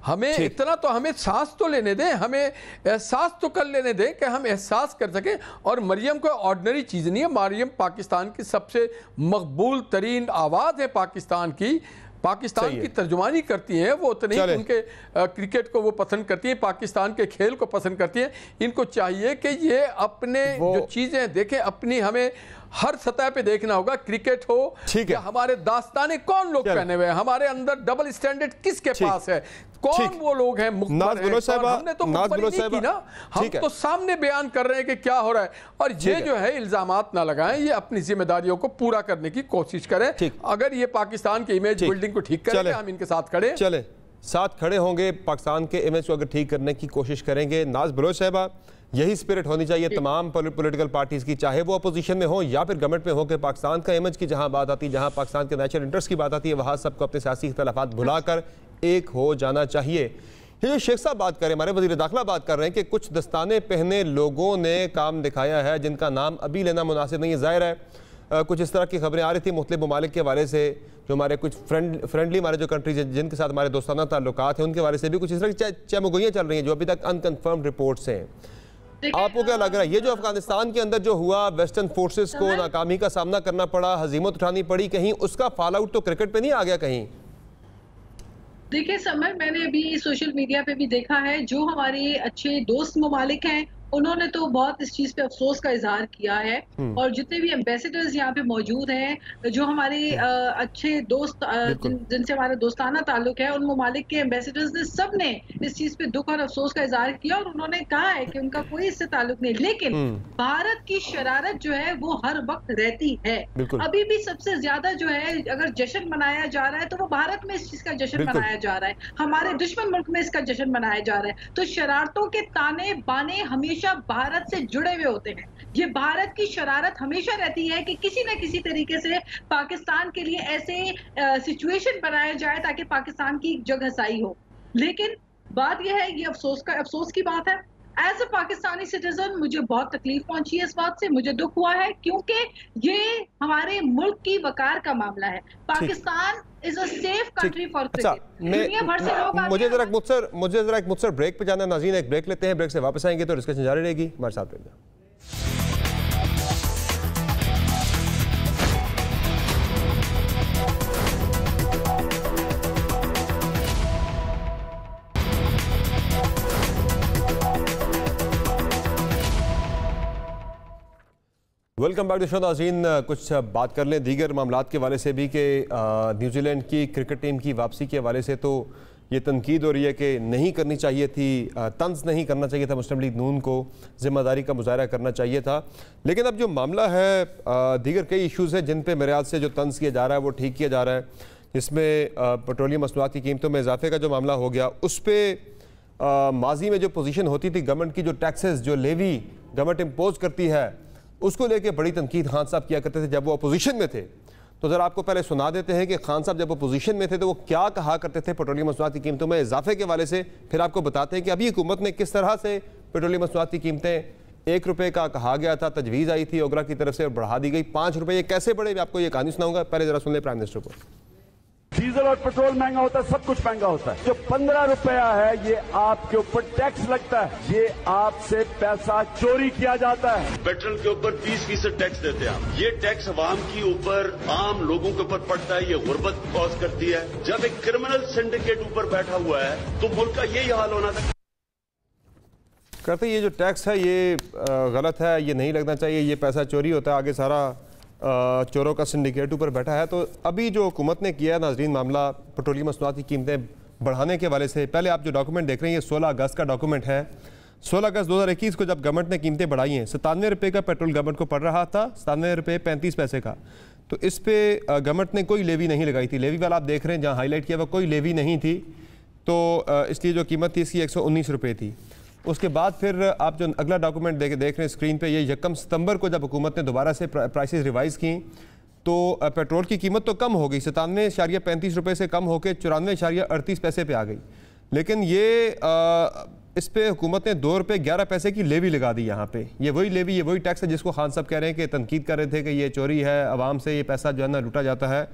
हमें इतना तो, हमें सांस तो लेने दें, हमें एहसास तो कर लेने दें कि हम एहसास कर सकें। और मरियम कोई ऑर्डिनरी चीज़ नहीं है, मरियम पाकिस्तान की सबसे मकबूल तरीन आवाज़ है पाकिस्तान की, पाकिस्तान की तर्जुमानी करती हैं वो, उतने ही उनके क्रिकेट को वो पसंद करती हैं, पाकिस्तान के खेल को पसंद करती हैं। इनको चाहिए कि ये अपने जो चीज़ें देखें, अपनी हमें हर सतह पे देखना होगा, क्रिकेट हो या हमारे दास्ताने कौन लोग पहने हुए हैं, हमारे अंदर डबल स्टैंडर्ड किसके पास है, कौन वो लोग हैं मुखबर हैं। हमने तो मुखबर नहीं की ना, हम तो सामने बयान कर रहे हैं कि क्या हो रहा है। और ये जो है इल्जामात ना लगाएं, ये अपनी जिम्मेदारियों को पूरा करने की कोशिश करें। अगर ये पाकिस्तान के इमेज बिल्डिंग को ठीक करेंगे, हम इनके साथ खड़े, चले साथ खड़े होंगे, पाकिस्तान के इमेज को अगर ठीक करने की कोशिश करेंगे। नाज बलोच साहबा, यही स्पिरिट होनी चाहिए तमाम पॉलिटिकल पार्टीज़ की, चाहे वो अपोजिशन में हो या फिर गवर्नमेंट में हो, कि पाकिस्तान का इमेज की जहां बात आती है, जहां पाकिस्तान के नेशनल इंटरेस्ट की बात आती है, वहां सबको अपने सियासी इख्तलाफात भुलाकर एक हो जाना चाहिए। ये जो शेख साहब बात करें, हमारे वज़ीर दाखिला बात कर रहे हैं कि कुछ दस्ताने पहने लोगों ने काम दिखाया है जिनका नाम अभी लेना मुनासिब नहीं है। ज़ाहिर है कुछ इस तरह की खबरें आ रही थी मुख्तलिफ ममालिक के हवाले से, जो हमारे कुछ फ्रेंडली हमारे जो कंट्रीज हैं जिनके साथ हमारे दोस्ताना ताल्लुकात हैं, उनके हवाले से भी कुछ इस तरह की चमगोइयाँ चल रही हैं जो अभी तक अनकन्फर्म्ड रिपोर्ट्स हैं। आपको क्या लग रहा है ये जो अफगानिस्तान के अंदर जो हुआ, वेस्टर्न फोर्सेस को नाकामी का सामना करना पड़ा, हजीमत उठानी पड़ी, कहीं उसका फॉल आउट तो क्रिकेट पे नहीं आ गया कहीं? देखिए समर, मैंने अभी सोशल मीडिया पे भी देखा है, जो हमारे अच्छे दोस्त ममालिक हैं उन्होंने तो बहुत इस चीज पे अफसोस का इजहार किया है। और जितने भी एम्बेसडर्स यहाँ पे मौजूद हैं, जो हमारे अच्छे दोस्त जिनसे हमारा दोस्ताना ताल्लुक है, उन ममालिक के एम्बेसडर्स ने सब ने इस चीज पे दुख और अफसोस का इजहार किया और उन्होंने कहा है कि उनका कोई इससे ताल्लुक नहीं, लेकिन भारत की शरारत जो है वो हर वक्त रहती है। अभी भी सबसे ज्यादा जो है अगर जश्न मनाया जा रहा है तो वो भारत में इस चीज का जश्न मनाया जा रहा है, हमारे दुश्मन मुल्क में इसका जश्न मनाया जा रहा है। तो शरारतों के ताने बाने हमेशा भारत से जुड़े हुए होते हैं। ये भारत की शरारत हमेशा रहती है कि किसी न किसी तरीके से पाकिस्तान के लिए ऐसे सिचुएशन बनाया जाए ताकि पाकिस्तान की जगहसाई हो। लेकिन बात यह है, ये अफसोस की बात है। एज अ पाकिस्तानी सिटीजन मुझे बहुत तकलीफ पहुंची है इस बात से, मुझे दुख हुआ है, क्योंकि ये हमारे मुल्क की वकार का मामला है। Pakistan is a safe country for cricket. दुनिया भर से लोग मुझे जरा एक मुख्तसर ब्रेक पे जाना। नाज़रीन एक ब्रेक लेते हैं, ब्रेक से वापस आएंगे तो डिस्कशन जारी रहेगी। हमारे साथ रहिए। Welcome back to show. नाज़रीन कुछ बात कर लें दीगर मामलात के हवाले से भी कि न्यूजीलैंड की क्रिकेट टीम की वापसी के हवाले से तो ये तनकीद हो रही है कि नहीं करनी चाहिए थी, तंज नहीं करना चाहिए था, मुस्लिम लीग नून को ज़िम्मेदारी का मुजाहरा करना चाहिए था। लेकिन अब जो मामला है, दीगर कई इशूज़ हैं जिन पर मेरे ख्याल से जो तंज किया जा रहा है वो ठीक किया जा रहा है। जिसमें पेट्रोलियम मसनूआत की कीमतों में इजाफे का जो मामला हो गया, उस पर माजी में जो पोजीशन होती थी गवर्नमेंट की, जो टैक्सेस जो लेवी गवर्नमेंट इम्पोज करती है, उसको लेके बड़ी तनकीद खान साहब किया करते थे जब वो अपोजिशन में थे। तो ज़रा आपको पहले सुना देते हैं कि खान साहब जब अपोजिशन में थे तो वो क्या कहा करते थे पेट्रोलियम मसनूआत की कीमतों में इजाफे के हवाले से। फिर आपको बताते हैं कि अभी हुकूमत ने किस तरह से पेट्रोलियम मसनूआत की कीमतें 1 रुपये का कहा गया था, तजवीज़ आई थी ओगरा की तरफ से और बढ़ा दी गई 5 रुपये। ये कैसे बढ़े, आपको ये कहानी सुनाऊंगा। पहले ज़रा सुन ले प्राइम मिनिस्टर को। डीजल और पेट्रोल महंगा होता है, सब कुछ महंगा होता है। जो 15 रुपया है ये आपके ऊपर टैक्स लगता है, ये आपसे पैसा चोरी किया जाता है। पेट्रोल के ऊपर 20% टैक्स देते हैं आप। ये टैक्स अवाम के ऊपर, आम लोगों के ऊपर पड़ता है, ये गुर्बत कॉज करती है। जब एक क्रिमिनल सिंडिकेट ऊपर बैठा हुआ है तो मुल्क का यही हाल होना था। कहते ये जो टैक्स है ये गलत है, ये नहीं लगना चाहिए, ये पैसा चोरी होता है, आगे सारा चोरों का सिंडिकेट ऊपर बैठा है। तो अभी जो हुकूमत ने किया है नाज़रीन, मामला पेट्रोलियम मसनूआत की कीमतें बढ़ाने के हवाले से, पहले आप जो डॉक्यूमेंट देख रहे हैं ये 16 अगस्त का डॉक्यूमेंट है। 16 अगस्त 2021 को जब गवर्नमेंट ने कीमतें बढ़ाई हैं, 97 रुपये का पेट्रोल गवर्नमेंट को पड़ रहा था, 97 रुपये 35 पैसे का। तो इस पर गवर्नमेंट ने कोई लेवी नहीं लगाई थी। लेवी वाला आप देख रहे हैं जहाँ हाईलाइट किया हुआ, कोई लेवी नहीं थी। तो इसलिए जो कीमत थी इसकी 119 रुपये थी। उसके बाद फिर आप जो अगला डॉक्यूमेंट देख रहे हैं स्क्रीन पे, ये 1 सितंबर को जब हुकूमत ने दोबारा से प्राइसेस रिवाइज़ की तो पेट्रोल की कीमत तो कम हो गई, 97.35 रुपये से कम होकर 94.38 पैसे पे आ गई। लेकिन ये इस पे हुकूमत ने 2 रुपये 11 पैसे की लेवी लगा दी यहाँ पे। ये वही लेवी, ये वही टैक्स है जिसको खान साहब कह रहे हैं कि तनकीद कर रहे थे कि ये चोरी है, आवाम से ये पैसा जो है ना लूटा जाता है।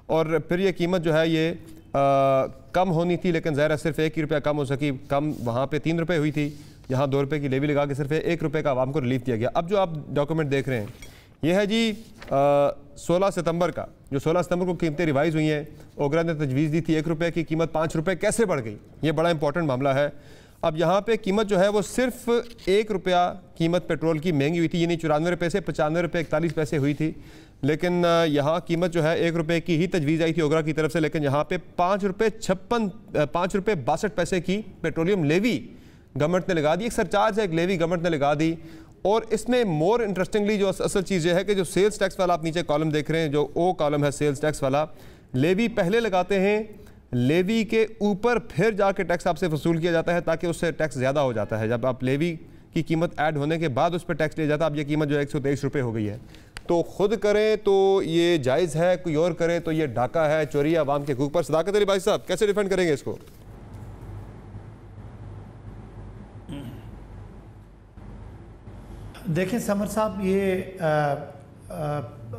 और फिर ये कीमत जो है ये कम होनी थी, लेकिन ज़ाहिर है सिर्फ 1 ही रुपया कम हो सकी। कम वहाँ पे 3 रुपये हुई थी, यहाँ 2 रुपये की लेवी लगा के सिर्फ 1 रुपये का आवाम को रिलीफ दिया गया। अब जो आप डॉक्यूमेंट देख रहे हैं ये है जी 16 सितंबर का, जो 16 सितंबर को कीमतें रिवाइज़ हुई हैं। ओगरा ने तजवीज़ दी थी 1 रुपये की कीमत 5 रुपये कैसे बढ़ गई, ये बड़ा इंपॉर्टेंट मामला है। अब यहाँ पे कीमत जो है वो सिर्फ 1 रुपया कीमत पेट्रोल की महंगी हुई थी, यानी 94 रुपये से 95 रुपये 41 पैसे हुई थी। लेकिन यहाँ कीमत जो है 1 रुपये की ही तजवीज़ आई थी ओगरा की तरफ से, लेकिन यहाँ पे 5 रुपये 62 पैसे की पेट्रोलियम लेवी गवर्नमेंट ने लगा दी। एक सरचार्ज है, एक लेवी गवर्नमेंट ने लगा दी। और इसमें मोर इंटरेस्टिंगली जो असल चीज़ ये है कि जो सेल्स टैक्स वाला आप नीचे कॉलम देख रहे हैं, जो ओ कॉलम है सेल्स टैक्स वाला, लेवी पहले लगाते हैं, लेवी के ऊपर फिर जाके टैक्स आपसे वसूल किया जाता है ताकि उससे टैक्स ज़्यादा हो जाता है। जब आप लेवी की कीमत ऐड होने के बाद उस पर टैक्स लिया जाता है। अब ये कीमत जो 123 रुपये हो गई है। तो खुद करें तो ये जायज़ है, कोई और करे तो ये डाका है, चोरी है आवाम के हकूक़ पर। सदाकत अली भाई साहब कैसे डिफेंड करेंगे इसको? देखें समर साहब, ये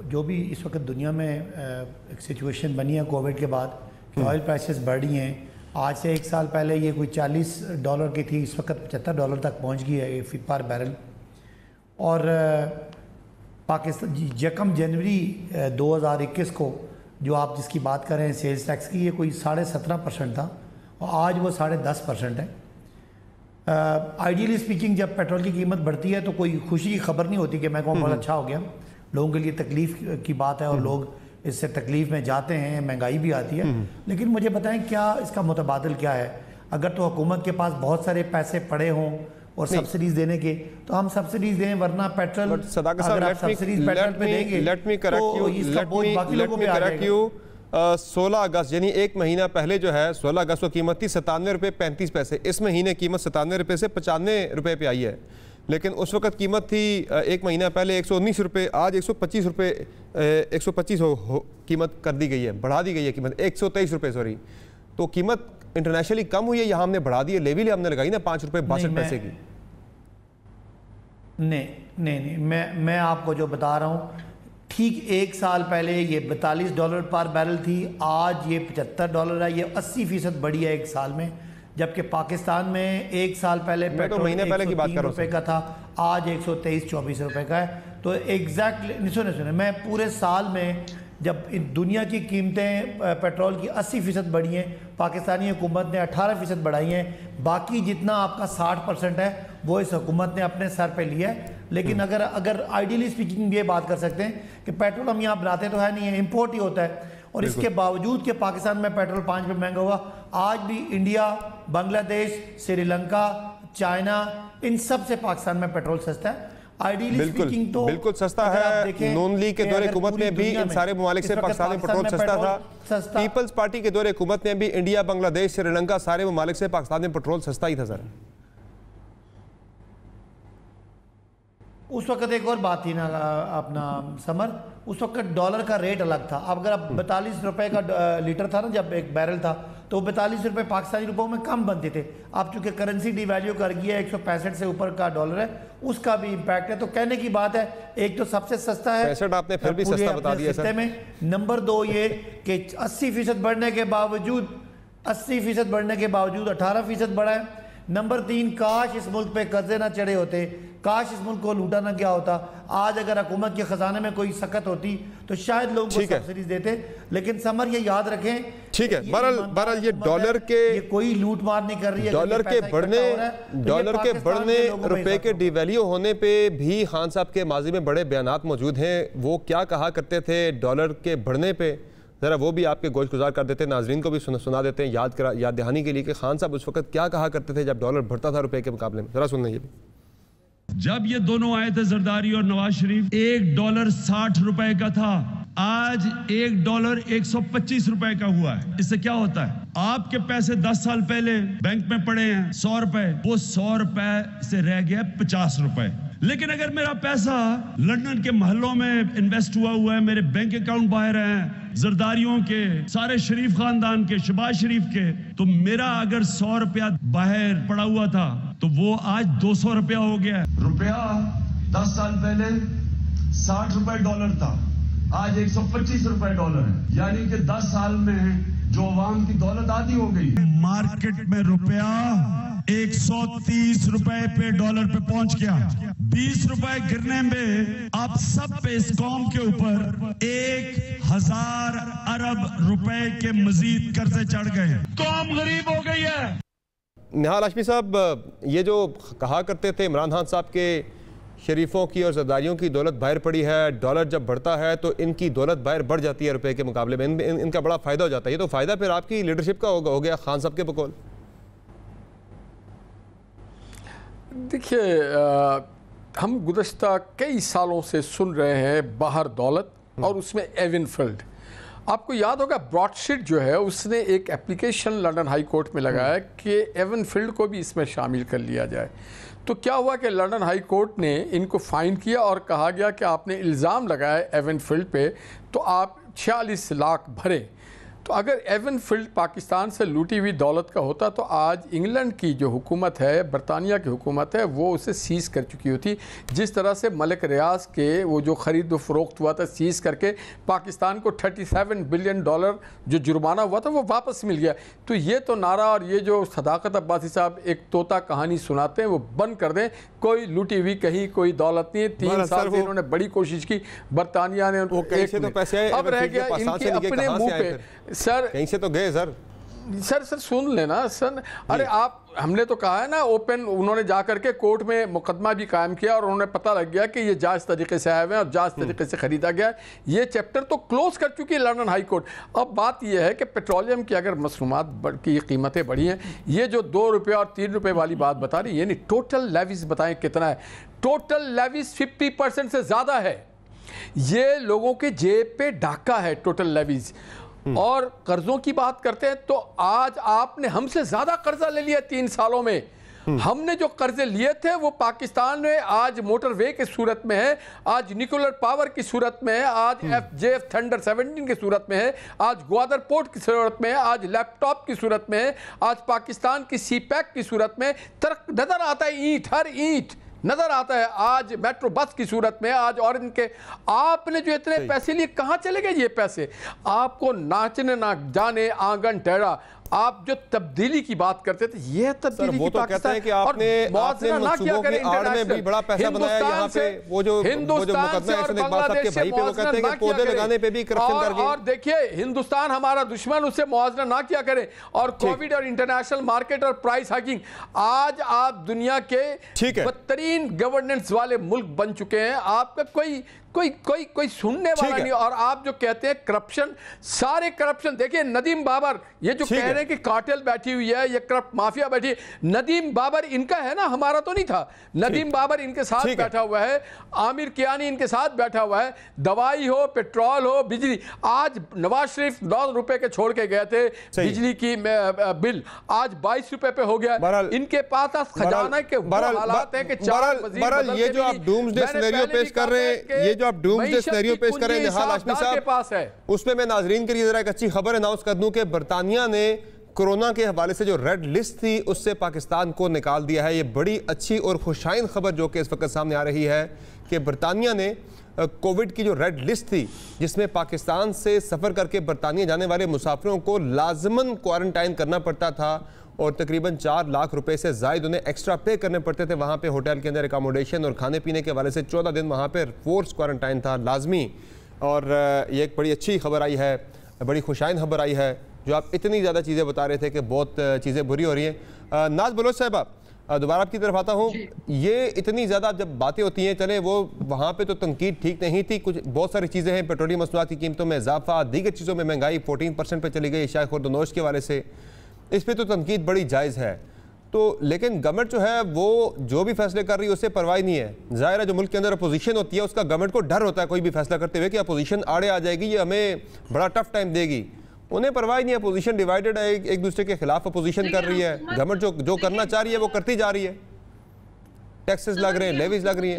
जो भी इस वक्त दुनिया में एक सिचुएशन बनी है कोविड के बाद कि ऑयल प्राइसेस बढ़ रही हैं, आज से 1 साल पहले ये कोई $40 की थी, इस वक्त $75 तक पहुंच गई है पर बैरल। और पाकिस्तान यकम जनवरी 2021 को जो आप जिसकी बात कर रहे हैं सेल्स टैक्स की, ये कोई 17.5% था और आज वो 10.5% है। आइडियली स्पीकिंग जब पेट्रोल की कीमत बढ़ती है तो कोई खुशी की खबर नहीं होती कि मैं कहूँ बहुत अच्छा हो गया, लोगों के लिए तकलीफ की बात है और लोग इससे तकलीफ में जाते हैं, महंगाई भी आती है। लेकिन मुझे बताएं क्या इसका मुतबादिल क्या है? अगर तो हुकूमत के पास बहुत सारे पैसे पड़े हों और सब्सिडीज देने के, तो हम सब्सिडीज दें, वरना पेट्रोल अगर आप सब्सिडीज पेट्रोल पे देंगे तो इसका बोझ बाकी लोगों पे आ जाएगा। 16 अगस्त यानी 1 महीना पहले जो है 16 अगस्त को कीमत थी 97 रुपये 35 पैसे। इस महीने कीमत 97 रुपये से 95 रुपये पे आई है, लेकिन उस वक्त कीमत थी 1 महीना पहले 119 रुपये, आज 125 रुपये 125 कीमत कर दी गई है, बढ़ा दी गई है कीमत 123 रुपये सॉरी। तो कीमत इंटरनेशनली कम हुई है, यहाँ हमने बढ़ा दी है, लेवी हमने लगाई ना 5 रुपये 62 पैसे की। नहीं, मैं आपको जो बता रहा हूँ, ठीक 1 साल पहले ये $42 पर बैरल थी, आज ये $75 है, ये 80% बढ़ी है 1 साल में। जबकि पाकिस्तान में 1 साल पहले पेट्रोल महीने पहले की बात कर रुपए का था, आज 123-124 रुपए का है। तो एग्जैक्टली सुने, मैं पूरे साल में जब दुनिया की कीमतें पेट्रोल की 80% बढ़ी हैं, पाकिस्तानी हुकूमत ने 18% बढ़ाई हैं, बाकी जितना आपका 60% है वो इस हुकूमत ने अपने सर पे लिया है। लेकिन अगर आइडियली स्पीकिंग ये बात कर सकते हैं कि पेट्रोल हम यहाँ बनाते तो है नहीं है, इम्पोर्ट ही होता है। और इसके बावजूद कि पाकिस्तान में पेट्रोल 5 रुपये महंगा हुआ, आज भी इंडिया, बांग्लादेश, श्रीलंका, चाइना, इन सब से पाकिस्तान में पेट्रोल सस्ता है। बिल्कुल सस्ता है। नून लीग के दौरे हुकूमत में भी इन सारे ममालिक से पाकिस्तान में पेट्रोल सस्ता था। पीपल्स पार्टी के दौरे हुकूमत में भी इंडिया, बांग्लादेश, श्रीलंका, सारे ममालिक से पाकिस्तान में पेट्रोल सस्ता ही था सर। उस वक्त एक और बात थी ना अपना समर, उस वक्त डॉलर का रेट अलग था। अब अगर अब 42 रुपए का लीटर था ना, जब एक बैरल था, तो 42 रुपए पाकिस्तानी रुपयों में कम बनते थे। अब चूंकि करेंसी डिवैल्यू कर गई है, 165 से ऊपर का डॉलर है, उसका भी इम्पैक्ट है। तो कहने की बात है, एक तो सबसे सस्ता है, 65 आपने फिर भी सस्ता बता दिया सर में। नंबर 2 ये कि 80% बढ़ने के बावजूद 18% बढ़ा है। नंबर 3, काश इस मुल्क पे कर्जे ना चढ़े होते, काश इस मुल्क को लूटा ना गया होता। आज अगर हुकूमत के खजाने में कोई सकत होती तो शायद लोग सब्सिडीज देते। लेकिन समर ये याद रखें, ठीक है, बहरहाल ये डॉलर के कोई लूट मार नहीं कर रही है। डॉलर के बढ़ने रुपए के डिवैल्यू होने पे भी खान साहब के माजी में बड़े बयानात मौजूद हैं। वो क्या कहा करते थे डॉलर के बढ़ने पे, ज़रा वो भी आपके गोश गुजार कर देते हैं, नाजरीन को भी सुना देते हैं याद दहानी के लिए कि खान साहब उस वक्त क्या कहा करते थे जब डॉलर बढ़ता था रुपए के मुकाबले में। ज़रा सुन लीजिए। जब ये दोनों आए थे जरदारी और नवाज शरीफ, $1 60 रुपए का था, आज $1 125 रुपए का हुआ है। इससे क्या होता है, आपके पैसे 10 साल पहले बैंक में पड़े हैं 100 रुपए, वो 100 रुपए से रह गया 50 रुपए। लेकिन अगर मेरा पैसा लंदन के महलों में इन्वेस्ट हुआ है, मेरे बैंक अकाउंट बाहर हैं, जरदारियों के, सारे शरीफ खानदान के, शहबाज शरीफ के, तो मेरा अगर 100 रुपया बाहर पड़ा हुआ था तो वो आज 200 रुपया हो गया। रुपया 10 साल पहले 60 रुपए डॉलर था, आज 125 रुपए डॉलर है। यानी कि 10 साल में जो अवाम की दौलत आधी हो गई। मार्केट में रुपया 130 रुपए पे डॉलर पे पहुंच गया। 20 रुपए गिरने में आप सब पे इस कौम के ऊपर 1000 अरब रुपए के मजीद कर्जे चढ़ गए। कौम गरीब हो गई है। निहाल हाशमी साहब, ये जो कहा करते थे इमरान खान साहब के शरीफों की और जरदारियों की दौलत बाहर पड़ी है, डॉलर जब बढ़ता है तो इनकी दौलत बाहर बढ़ जाती है रुपए के मुकाबले में, इनका बड़ा फ़ायदा हो जाता है। ये तो फ़ायदा फिर आपकी लीडरशिप का हो गया खान साहब के बकौल। देखिए, हम गुज़श्ता कई सालों से सुन रहे हैं बाहर दौलत, और उसमें एवन फील्ड। आपको याद होगा ब्रॉडशीट जो है उसने एक एप्लीकेशन लंदन हाई कोर्ट में लगाया कि एवन फील्ड को भी इसमें शामिल कर लिया जाए। तो क्या हुआ कि लंदन हाई कोर्ट ने इनको फाइन किया और कहा गया कि आपने इल्ज़ाम लगाया एवन फील्ड पे, तो आप 46 लाख भरें। तो अगर एवन फील्ड पाकिस्तान से लूटी हुई दौलत का होता तो आज इंग्लैंड की जो हुकूमत है, बरतानिया की हुकूमत है, वो उसे सीज़ कर चुकी होती। जिस तरह से मलिक रियाज के वो जो ख़रीद व फ़रोख्त हुआ था सीज़ करके पाकिस्तान को $37 बिलियन जो जुर्माना हुआ था वो वापस मिल गया। तो ये तो नारा और ये जो सदाकत अब्बासी साहब एक तोता कहानी सुनाते हैं वो बंद कर दें। कोई लूटी हुई कहीं कोई दौलत नहीं है। 3 साल से इन्होंने बड़ी कोशिश की, बरतानिया ने अब रह गया इनके अपने मुंह पे। सर कहीं से तो गए सर सुन लेना सर। अरे आप, हमने तो कहा है ना ओपन, उन्होंने जा करके कोर्ट में मुकदमा भी कायम किया और उन्होंने पता लग गया कि ये जायज़ तरीके से आए हुए हैं और जायज़ तरीके से ख़रीदा गया। ये चैप्टर तो क्लोज कर चुकी है लंदन हाई कोर्ट। अब बात ये है कि पेट्रोलियम की अगर मसरूमात की कीमतें बढ़ी हैं, ये जो ₹2 और ₹3 वाली बात बता रही है, यानी टोटल लेवीज बताएं कितना है। टोटल लेवीज 50% से ज़्यादा है। ये लोगों के जेब पे डाका है टोटल लेवीज। और कर्जों की बात करते हैं तो आज आपने हमसे ज्यादा कर्जा ले लिया 3 सालों में। हमने जो कर्जे लिए थे वो पाकिस्तान में आज मोटरवे की सूरत में है, आज न्यूक्लियर पावर की सूरत में है, आज FJF थंडर 17 की सूरत में है, आज ग्वादर पोर्ट की सूरत में है, आज लैपटॉप की सूरत में है, आज पाकिस्तान की CPEC की सूरत में नजर आता है ईंट, हर ईंट नजर आता है। आज मेट्रो बस की सूरत में, आज और इनके आपने जो इतने पैसे लिए कहां चले गए ये पैसे? आपको नाचने ना जाने आंगन टेढ़ा। आप जो तब्दीली की बात करते थे, ये तब्दीली वो तो कहते हैं कि आपने मंसूबों की आड़ में भी बड़ा पैसा बनाया यहाँ पे। वो जो मुकदमा है के भाई पे वो कहते हैं कि पौधे लगाने पे भी करप्शन कर गए। और देखिए हिंदुस्तान हमारा दुश्मन, उससे मुआवजा ना किया करें। और कोविड और इंटरनेशनल मार्केट और प्राइस हाइकिंग, आज आप दुनिया के बदतरीन गवर्नेंस वाले मुल्क बन चुके हैं। आपका कोई सुनने वाला नहीं। और आप जो कहते हैं करप्शन, सारे करप्शन देखिए। नदीम बाबर ये जो कह रहे हैं कि कार्टेल बैठी हुई है, ये करप्ट माफिया बैठी है, नदीम बाबर इनका है ना, हमारा तो नहीं था। नदीम बाबर इनके साथ बैठा हुआ है, आमिर कियानी इनके साथ बैठा हुआ है। दवाई हो, पेट्रोल हो, बिजली, आज नवाज शरीफ ₹9 के छोड़ के गए थे बिजली की बिल, आज ₹22 पे हो गया। इनके पास खजाना के हालात है कि 4 वज़ीर ये जो आप डूम्सडे सिनेरियो पेश कर रहे हैं, ये जो आप डूम्सडे सिनेरियो पेश कर रहे हैं निहाल हाशमी साहब पास है, उसमें मैं नाजरीन के लिए जरा एक अच्छी खबर अनाउंस कर दूं कि बरतानिया ने कोरोना के हवाले से जो रेड लिस्ट थी उससे पाकिस्तान को निकाल दिया है। ये बड़ी अच्छी और खुशाइन खबर जो कि इस वक्त सामने आ रही है कि बरतानिया ने कोविड की जो रेड लिस्ट थी, जिसमें पाकिस्तान से सफ़र करके बरतानिया जाने वाले मुसाफिरों को लाजमन क्वारंटाइन करना पड़ता था और तकरीबन 4 लाख रुपए से ज़ायद उन्हें एक्स्ट्रा पे करने पड़ते थे। वहाँ पे होटल के अंदर अकोमोडेशन और खाने पीने के हवाले से 14 दिन वहाँ पे फोर्स क्वारंटाइन था लाजमी। और ये एक बड़ी अच्छी खबर आई है, बड़ी खुशाइन खबर आई है। जो आप इतनी ज़्यादा चीज़ें बता रहे थे कि बहुत चीज़ें बुरी हो रही हैं। नाज बलोच साहब, दोबारा आपकी तरफ आता हूँ। ये इतनी ज़्यादा जब बातें होती हैं, चले वो वहाँ पे तो तनकीद ठीक नहीं थी, कुछ बहुत सारी चीज़ें हैं, पेट्रोलियम मसनूआत की कीमतों में इजाफा, दीगर चीज़ों में महंगाई 14% पे चली गई शाय खुर्दनोश के हवाले से, इस पर तो तनकीद बड़ी जायज़ है। तो लेकिन गवर्नमेंट जो है वो जो भी फैसले कर रही है उससे परवाह नहीं है। ज़ाहिर है जो मुल्क के अंदर अपोजिशन होती है उसका गवर्नमेंट को डर होता है कोई भी फैसला करते हुए कि अपोजिशन आड़े आ जाएगी, ये हमें बड़ा टफ टाइम देगी। उन्हें परवाह नहीं है, अपोजिशन डिवाइडेड है, एक दूसरे के खिलाफ अपोजिशन कर रही है। गवर्नमेंट जो करना चाह रही है वो करती जा रही है, टैक्सेस लग रहे हैं, लेवीज लग रही हैं।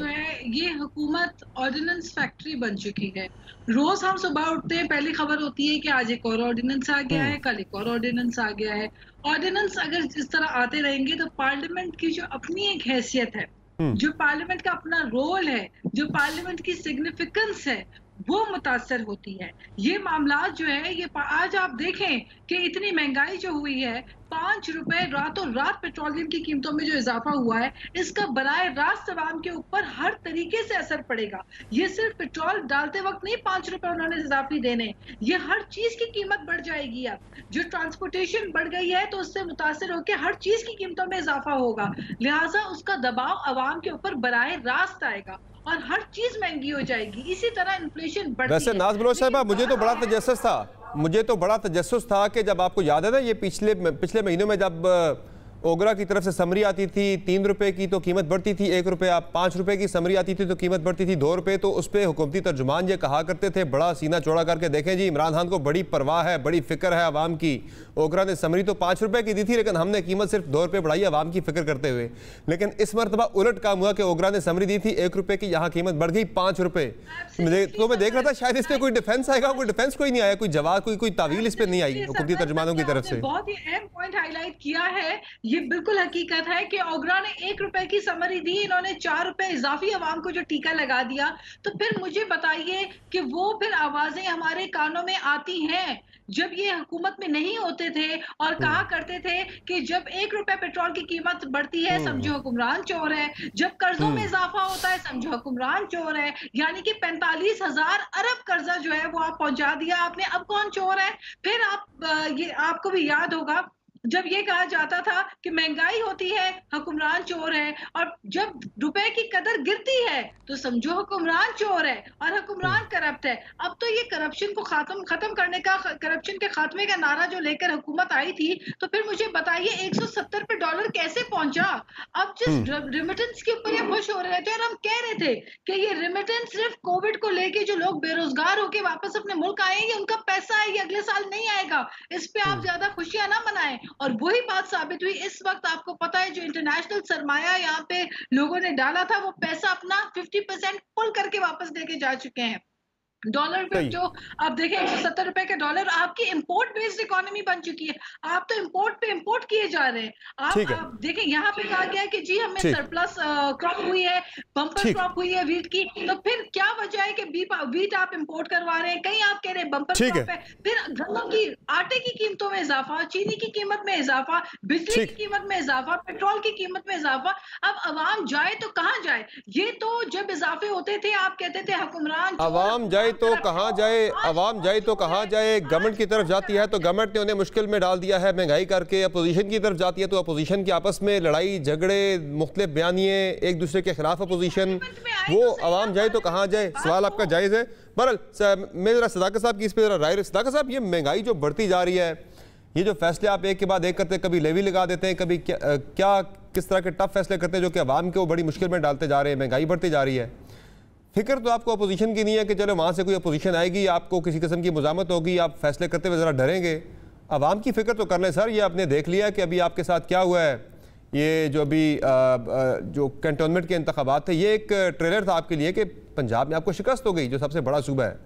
ये हुकूमत ऑर्डिनेंस फैक्ट्री बन चुकी है। रोज हम सुबह उठते हैं, पहली खबर होती है कि आज एक और ऑर्डिनेंस आ गया है, कल एक और ऑर्डिनेंस आ गया है। ऑर्डिनेंस अगर इस तरह आते रहेंगे तो पार्लियामेंट की जो अपनी एक हैसियत है, जो पार्लियामेंट का अपना रोल है, जो पार्लियामेंट की सिग्निफिकेंस है, वो मुतासर होती है। ये मामला जो है ये आज आप देखें कि इतनी महंगाई जो हुई है, 5 रुपए रातों रात पेट्रोलियम की कीमतों में जो इजाफा हुआ है, इसका बराए रास्त अवाम के ऊपर हर तरीके से असर पड़ेगा। ये सिर्फ पेट्रोल डालते वक्त नहीं 5 रुपए उन्होंने इजाफी देने, ये हर चीज की कीमत बढ़ जाएगी। अब जो ट्रांसपोर्टेशन बढ़ गई है तो उससे मुतासर होकर हर चीज की कीमतों में इजाफा होगा, लिहाजा उसका दबाव अवाम के ऊपर बराए रास्त आएगा और हर चीज महंगी हो जाएगी। इसी तरह इन्फ्लेशन बढ़ती है। वैसे नाज बलोच साहब, मुझे तो बड़ा तजस्सुस था कि जब आपको याद है ना ये पिछले महीनों में जब ओगरा की तरफ से समरी आती थी 3 रुपए की तो कीमत बढ़ती थी 1 रुपया, 5 रुपए की समरी आती थी तो कीमत बढ़ती थी 2 रुपए। तो उस पर हुकूमती तर्जुमान ये कहा करते थे, बड़ा सीना चौड़ा करके, देखें जी इमरान खान को बड़ी परवाह है, बड़ी फिक्र है आवाम की। ओगरा ने समरी तो 5 रुपए की दी थी लेकिन हमने कीमत सिर्फ 2 रुपये बढ़ाई आवाम की फिक्र करते हुए। लेकिन इस मरतबा उलट काम हुआ कि ओगरा ने समरी दी थी 1 रुपए की, यहाँ कीमत बढ़ गई 5 रुपए। तो मैं देख रहा था शायद इस पर कोई डिफेंस आएगा, कोई डिफेंस कोई नहीं आया, कोई जवाब, कोई तावील इस पर नहीं आई हुकूमती तर्जुमानों की तरफ से। बहुत ही अहम पॉइंट हाईलाइट किया है, ये बिल्कुल हकीकत है कि ओगरा ने 1 रुपए की समरी दी, इन्होंने 4 रुपए इजाफी अवाम को जो टीका लगा दिया। तो फिर मुझे बताइए कि वो फिर आवाजें हमारे कानों में आती हैं जब ये हुकूमत में नहीं होते थे और कहा करते थे कि जब 1 रुपए पेट्रोल की कीमत बढ़ती है समझो हुक्मरान चोर है, जब कर्जों में इजाफा होता है समझो हुक्मरान चोर है। यानी कि 45,000 अरब कर्जा जो है वो आप पहुंचा दिया आपने, अब कौन चोर है? फिर ये आपको भी याद होगा जब ये कहा जाता था कि महंगाई होती है हुक्मरान चोर है, और जब रुपए की कदर गिरती है तो समझो हुक्मरान चोर है और हुक्मरान करप्ट है। अब तो ये करप्शन को खत्म करने का, करप्शन के खात्मे का नारा जो लेकर हुकूमत आई थी, तो फिर मुझे बताइए 170 पे डॉलर कैसे पहुंचा? अब जिस रिमिटेंस के ऊपर ये खुश हो रहे थे और हम कह रहे थे कि ये रिमिटेंस सिर्फ कोविड को लेके जो लोग बेरोजगार होके वापस अपने मुल्क आए, ये उनका पैसा है, ये अगले साल नहीं आएगा, इस पे आप ज्यादा खुशियां ना मनाएं। और वही बात साबित हुई। इस वक्त आपको पता है जो इंटरनेशनल सरमाया यहाँ पे लोगों ने डाला था वो पैसा अपना 50% पुल करके वापस देके जा चुके हैं। डॉलर पे जो आप देखें 170 रुपए के डॉलर, आपकी इंपोर्ट बेस्ड इकोनॉमी बन चुकी है। आप तो इंपोर्ट पे इंपोर्ट किए जा रहे हैं। आप देखें यहाँ पे कहा गया है कि जी हमें सरप्लस क्रॉप हुई है, बम्पर क्रॉप हुई है वीट की, तो फिर क्या वजह है कि वीट आप इंपोर्ट करवा रहे हैं? कहीं आप कह रहे हैं बम्पर क्रॉप है, फिर गन्नों की, आटे की कीमतों में इजाफा, चीनी की कीमत में इजाफा, बिजली की कीमत में इजाफा, पेट्रोल की कीमत में इजाफा। अब अवाम जाए तो कहाँ जाए? ये तो जब इजाफे होते थे आप कहते थे हुक्मरान अवाम जाए तो कहां जाए, अवाम जाए तो कहां जाए। गवर्नमेंट की तरफ जाती है तो गवर्नमेंट ने उन्हें मुश्किल में डाल दिया है महंगाई करके। अपोजिशन की तरफ जाती है तो अपोजिशन की आपस में लड़ाई झगड़े, मुख्तलिफ बयानिए, एक दूसरे के खिलाफ अपोजिशन। वो अवाम जाए तो कहां जाए, सवाल आपका जायज़ है। बहरहाल मैं जरा सदाकत साहब की इस पर राय। सदाकत साहब, ये महंगाई जो बढ़ती जा रही है, ये जो फैसले आप एक के बाद एक करते हैं, कभी लेवी लगा देते हैं, कभी क्या किस तरह के टफ फैसले करते हैं जो कि अवाम को बड़ी मुश्किल में डालते जा रहे हैं, महंगाई बढ़ती जा रही है। फिक्र तो आपको अपोजिशन की नहीं है कि चलो वहाँ से कोई अपोजिशन आएगी, आपको किसी किस्म की मुजामत होगी, आप फैसले करते हुए ज़रा डरेंगे। अवाम की फिक्र तो कर लें सर। ये आपने देख लिया कि अभी आपके साथ क्या हुआ है, ये जो अभी जो कैंटोनमेंट के इंतखाबात थे, ये एक ट्रेलर था आपके लिए कि पंजाब में आपको शिकस्त हो गई जो सबसे बड़ा सूबा है।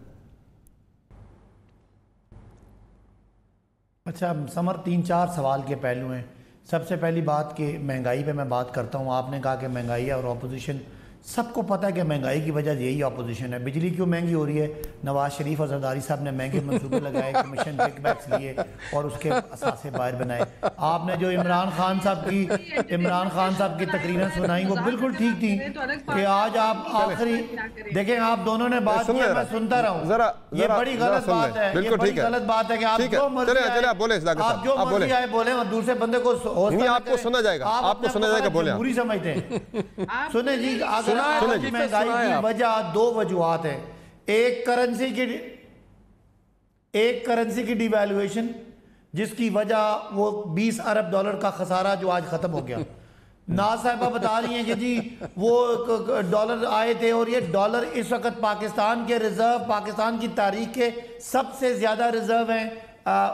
अच्छा समर, 3-4 सवाल के पहलू हैं। सबसे पहली बात कि महंगाई पे मैं बात करता हूँ। आपने कहा कि महंगाई और अपोजिशन, सबको पता है कि महंगाई की वजह यही अपोजिशन है। बिजली क्यों महंगी हो रही है? नवाज शरीफ और जरदारी साहब ने महंगे मंसूबे लगाए, कमीशन किकबैक्स लिए और उसके असासे बाहर बनाए। आपने जो इमरान खान साहब की तकरीरें सुनाई वो बिल्कुल ठीक थी कि आज आप आखिरी देखें, आप दोनों ने बात की, मैं सुनता रहा हूँ। ये बड़ी गलत बात है, ये बड़ी गलत बात है कि आप जो मर्जी आए बोले और दूसरे बंदे को आपको सुना जाएगा, आपको सुना जाएगा, बोले बुरी समझते हैं। सुने जी, महंगाई की वजह 2 वजूहात है। एक करेंसी की डिवैल्यूएशन जिसकी वजह वो 20 अरब डॉलर का खसारा जो आज खत्म हो गया। नाज साहिबा बता रही हैं कि जी वो डॉलर आए थे और ये डॉलर इस वक्त पाकिस्तान के रिजर्व, पाकिस्तान की तारीख के सबसे ज्यादा रिजर्व हैं,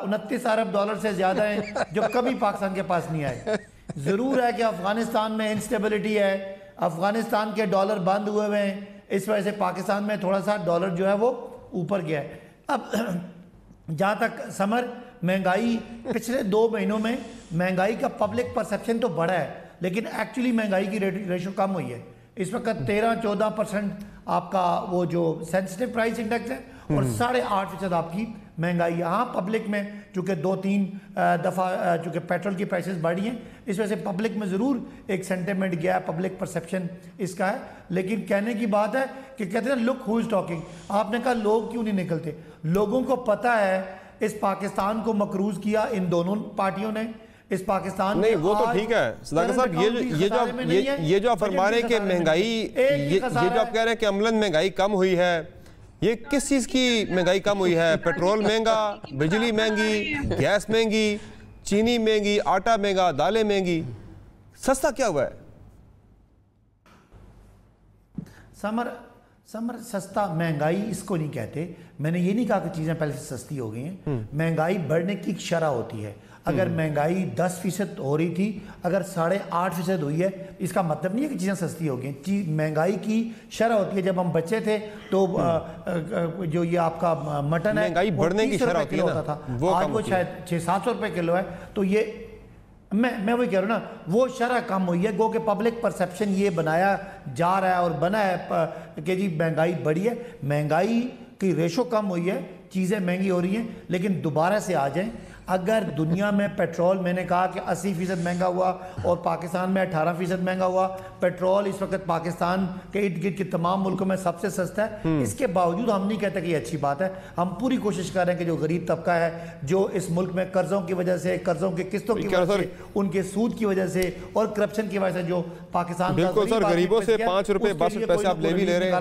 29 अरब डॉलर से ज्यादा हैं जो कभी पाकिस्तान के पास नहीं आए। जरूर है कि अफगानिस्तान में इंस्टेबिलिटी है, अफगानिस्तान के डॉलर बंद हुए हुए हैं, इस वजह से पाकिस्तान में थोड़ा सा डॉलर जो है वो ऊपर गया है। अब जहाँ तक समर, महंगाई पिछले 2 महीनों में महंगाई का पब्लिक परसेप्शन तो बढ़ा है लेकिन एक्चुअली महंगाई की रेशो कम हुई है। इस वक्त 13-14% आपका वो जो सेंसिटिव प्राइस इंडेक्स है और 8.5% आपकी महंगाई। यहाँ पब्लिक में चूँकि 2-3 दफ़ा चूँकि पेट्रोल की प्राइसेस बढ़ी हैं, इस वजह से पब्लिक में ज़रूर एक सेंटिमेंट गया है, पब्लिक परसेप्शन इसका है। लेकिन कहने की बात है कि कहते हैं लुक हु इज़ टॉकिंग। आपने कहा लोग क्यों नहीं निकलते? लोगों को पता है इस पाकिस्तान को मकरूज किया इन दोनों पार्टियों ने। इस पाकिस्तान नहीं वो तो ठीक है सदाकत साहब, ये जो आप फरमा रहे हैं कि महंगाई, ये जो आप कह रहे हैं कि अमलन महंगाई कम हुई है, ये किस चीज़ की महंगाई कम हुई है? पेट्रोल महंगा, बिजली महंगी, गैस महंगी, चीनी महंगी, आटा महंगा, दालें महंगी, सस्ता क्या हुआ है? समर सस्ता महंगाई इसको नहीं कहते। मैंने ये नहीं कहा कि चीज़ें पहले से सस्ती हो गई हैं। महंगाई बढ़ने की एक शरह होती है। अगर महंगाई 10% हो रही थी, अगर 8.5% हुई है, इसका मतलब नहीं है कि चीज़ें सस्ती हो गई। महंगाई की शरह होती है। जब हम बच्चे थे तो जो ये आपका मटन है महंगाई बढ़ने की शरह होती होता था, आज वो शायद 600-700 रुपये किलो है। तो ये मैं वही कह रहा हूँ ना, वो शरह कम हुई है। गो के पब्लिक परसेप्शन ये बनाया जा रहा है और बना है कि जी महंगाई बढ़ी है। महंगाई की रेशो कम हुई है, चीज़ें महंगी हो रही हैं। लेकिन दोबारा से आ जाएं, अगर दुनिया में पेट्रोल, मैंने कहा कि 80% महंगा हुआ और पाकिस्तान में 18% महंगा हुआ। पेट्रोल इस वक्त पाकिस्तान के इर्द गिर्द के तमाम मुल्कों में सबसे सस्ता है। इसके बावजूद हम नहीं कहते कि ये अच्छी बात है। हम पूरी कोशिश कर रहे हैं कि जो गरीब तबका है, जो इस मुल्क में कर्जों की वजह से, कर्जों की किस्तों की वजह से, उनके सूद की वजह से और करप्शन की वजह से जो पाकिस्तान बिल्कुल सर, गरीबों से 5 रुपए 62 पैसे आप ले भी ले रहे हैं।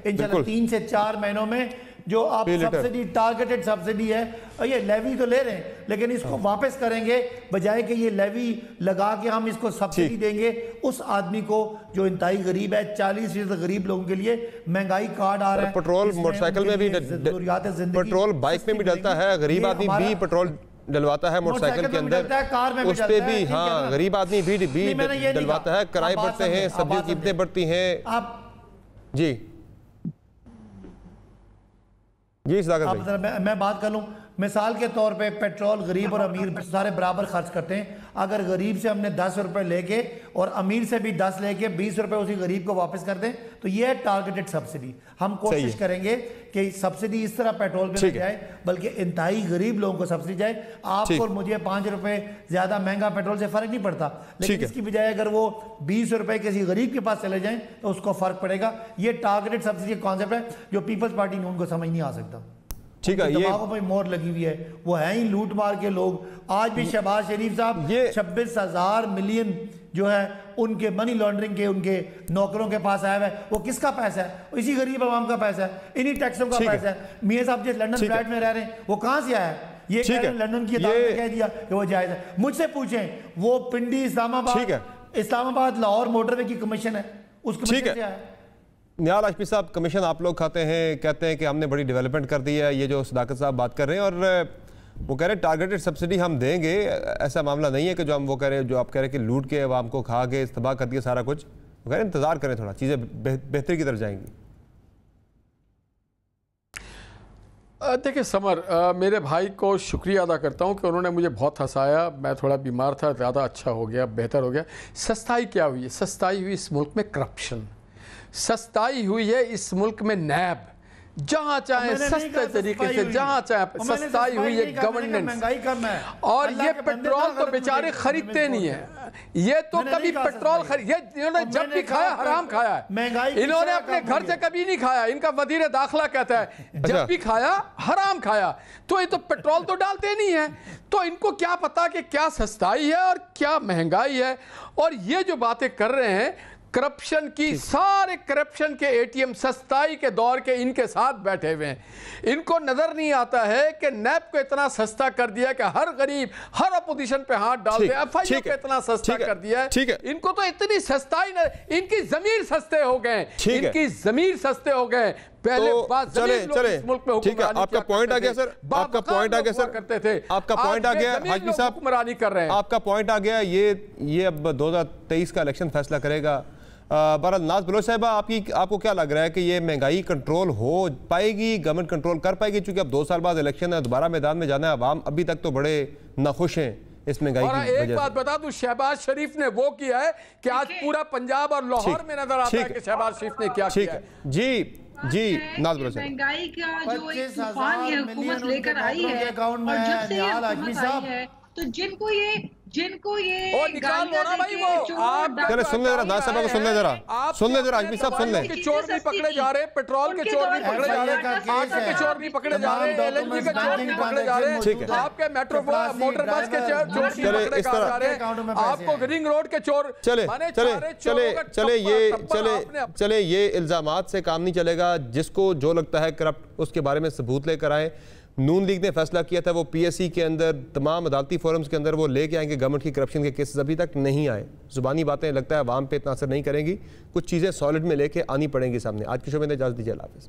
इंशाल्लाह 3 से 4 महीनों में जो आप सब्सिडी, टारगेटेड सब्सिडी है, ये लेवी तो ले रहे हैं, लेकिन इसको वापस करेंगे, बजाय कि ये लेवी लगा के हम इसको सब्सिडी देंगे उस आदमी को जो इंतहाई गरीब है। 40% गरीब लोगों के लिए महंगाई कार्ड आ रहा है। पेट्रोल मोटरसाइकिल में भी, पेट्रोल बाइक में भी डलता है, गरीब आदमी भी पेट्रोल डलवाता है मोटरसाइकिल के अंदर, कार में उस पे भी, हाँ, गरीब आदमी भी डलवाता है। किराए बढ़ते हैं, सब्जी की कीमतें बढ़ती हैं। आप जी मैं बात कर लूं, मिसाल के तौर पे पेट्रोल गरीब और अमीर सारे बराबर खर्च करते हैं। अगर गरीब से हमने 10 रुपए लेके और अमीर से भी 10 लेके 20 रुपए उसी गरीब को वापस कर दें, तो ये है टारगेटेड सब्सिडी। हम कोशिश करेंगे कि सब्सिडी इस तरह पेट्रोल पे जाए, बल्कि इंतहाई गरीब लोगों को सब्सिडी जाए। आपको और मुझे 5 रुपए ज्यादा महंगा पेट्रोल से फर्क नहीं पड़ता, लेकिन इसकी बजाय अगर वो 20 रुपए किसी गरीब के पास चले जाएं तो उसको फर्क पड़ेगा। ये टारगेटेड सब्सिडी का कॉन्सेप्ट है जो पीपल्स पार्टी उनको समझ नहीं आ सकता। ठीक है, दिमागों पर मोहर लगी हुई है, वो है ही लूट मार के लोग। आज भी शहबाज शरीफ साहब 26,000 मिलियन जो है उनके मनी लॉन्ड्रिंग के, उनके नौकरों के पास आया है। वो किसका पैसा है? इसी गरीब आवाम का पैसा है, इन्हीं टैक्सों का पैसा है। मियां साहब जिस लंदन फ्लैट में रह रहे हैं, वो कहां से आया है? ये लंदन की अदालत ने कह दिया कि वो जायज है। मुझसे पूछें, वो पिंडी इस्लामाबाद लाहौर मोटरवे की कमीशन है, उस कमीशन से आया है। निहाल हाशमी साहब, कमीशन आप लोग खाते हैं, कहते हैं कि हमने बड़ी डेवलपमेंट कर दी है, ये जो सदाकत साहब बात कर रहे हैं, और वो कह रहे हैं टारगेटेड सब्सिडी हम देंगे। ऐसा मामला नहीं है कि जो हम वो कह रहे हैं, जो आप कह रहे हैं कि लूट के आवाम को खा के तबाह कर दिया सारा कुछ। वो कह रहे हैं इंतजार करें, थोड़ा चीज़ें बेहतरी की तरफ जाएंगी। देखिए समर, मेरे भाई को शुक्रिया अदा करता हूं कि उन्होंने मुझे बहुत हंसाया। मैं थोड़ा बीमार था, ज़्यादा अच्छा हो गया, बेहतर हो गया। सस्ताई क्या हुई है? सस्ताई हुई इस मुल्क में करप्शन, सस्ताई हुई है इस मुल्क में नैब, जहां चाहे सस्ते तरीके से, जहां चाहे सस्ताई हुई है गवर्नेंस। और ये पेट्रोल तो बेचारे खरीदते नहीं है, ये तो कभी पेट्रोल इन्होंने जब भी खाया हराम खाया है। इन्होंने अपने घर से कभी नहीं खाया। इनका वजीर दाखिला कहता है जब भी खाया हराम खाया। तो ये तो पेट्रोल तो डालते नहीं है, तो इनको क्या पता कि क्या सस्ताई है और क्या महंगाई है। और ये जो बातें कर रहे हैं करप्शन की, सारे करप्शन के एटीएम सस्ताई के दौर के इनके साथ बैठे हुए हैं। इनको नजर नहीं आता है कि नैब को इतना सस्ता कर दिया कि हर गरीब, हर अपोजिशन पे हाथ डाल दे। एफआईओ को इतना सस्ता कर दिया है। इनको तो इतनी सस्ताई, इनकी जमीर सस्ते हो गए, इनकी जमीर सस्ते हो गए। पहले चले मुल्क में ठीक है, आपका पॉइंट आ गया सर, आपका पॉइंट आ गया सर, करते थे आपका पॉइंट आ गया हाशमी साहब, हुक्मरानी कर रहे हैं, आपका पॉइंट आ गया। ये अब 2023 का इलेक्शन फैसला करेगा। बहरहाल नाज बलोच साहबा, आपको क्या लग रहा है कि ये महंगाई कंट्रोल हो पाएगी, गवर्नमेंट कंट्रोल कर पाएगी? चूंकि अब 2 साल बाद इलेक्शन है, दोबारा मैदान में जाना है, अवाम अभी तक तो बड़े नाखुश हैं इस महंगाई की वजह से। एक बात बता दूं, शहबाज शरीफ ने वो किया है कि आज पूरा पंजाब और लाहौर में नजर आता है कि शहबाज शरीफ ने क्या किया है। जी नाज बलोच, महंगाई का जो एक तूफान ये हुकूमत लेकर आई है, और जब से ये हुकूमत आई है तो जिनको ये निकाल दो ना भाई, वो आप सुन ले जरा, नाज साहब को सुन ले जरा, हाशमी साहब सुन ले। चोर भी पकड़े जा रहे, पेट्रोल के चोर भी पकड़े जा रहे, आटा के चोर भी पकड़े जा रहे, एलएनजी के चोर भी पकड़े जा रहे हैं, आपके मेट्रो मोटर बस के चोर भी पकड़े जा रहे हैं, आपको रिंग रोड के चोर। चले ये इल्जामात से काम नहीं चलेगा। जिसको जो लगता है करप्ट, उसके बारे में सबूत लेकर आए। नून लीग ने फैसला किया था वो PSC के अंदर, तमाम अदालती फोरम्स के अंदर वो लेके आएंगे गवर्नमेंट की करप्शन के केसेस, अभी तक नहीं आए। जुबानी बातें लगता है आवाम पे इतना असर नहीं करेंगी, कुछ चीज़ें सॉलिड में लेके आनी पड़ेंगी सामने। आज के शो में इजाज़त दीजिए, अल्लाह हाफ़िज़।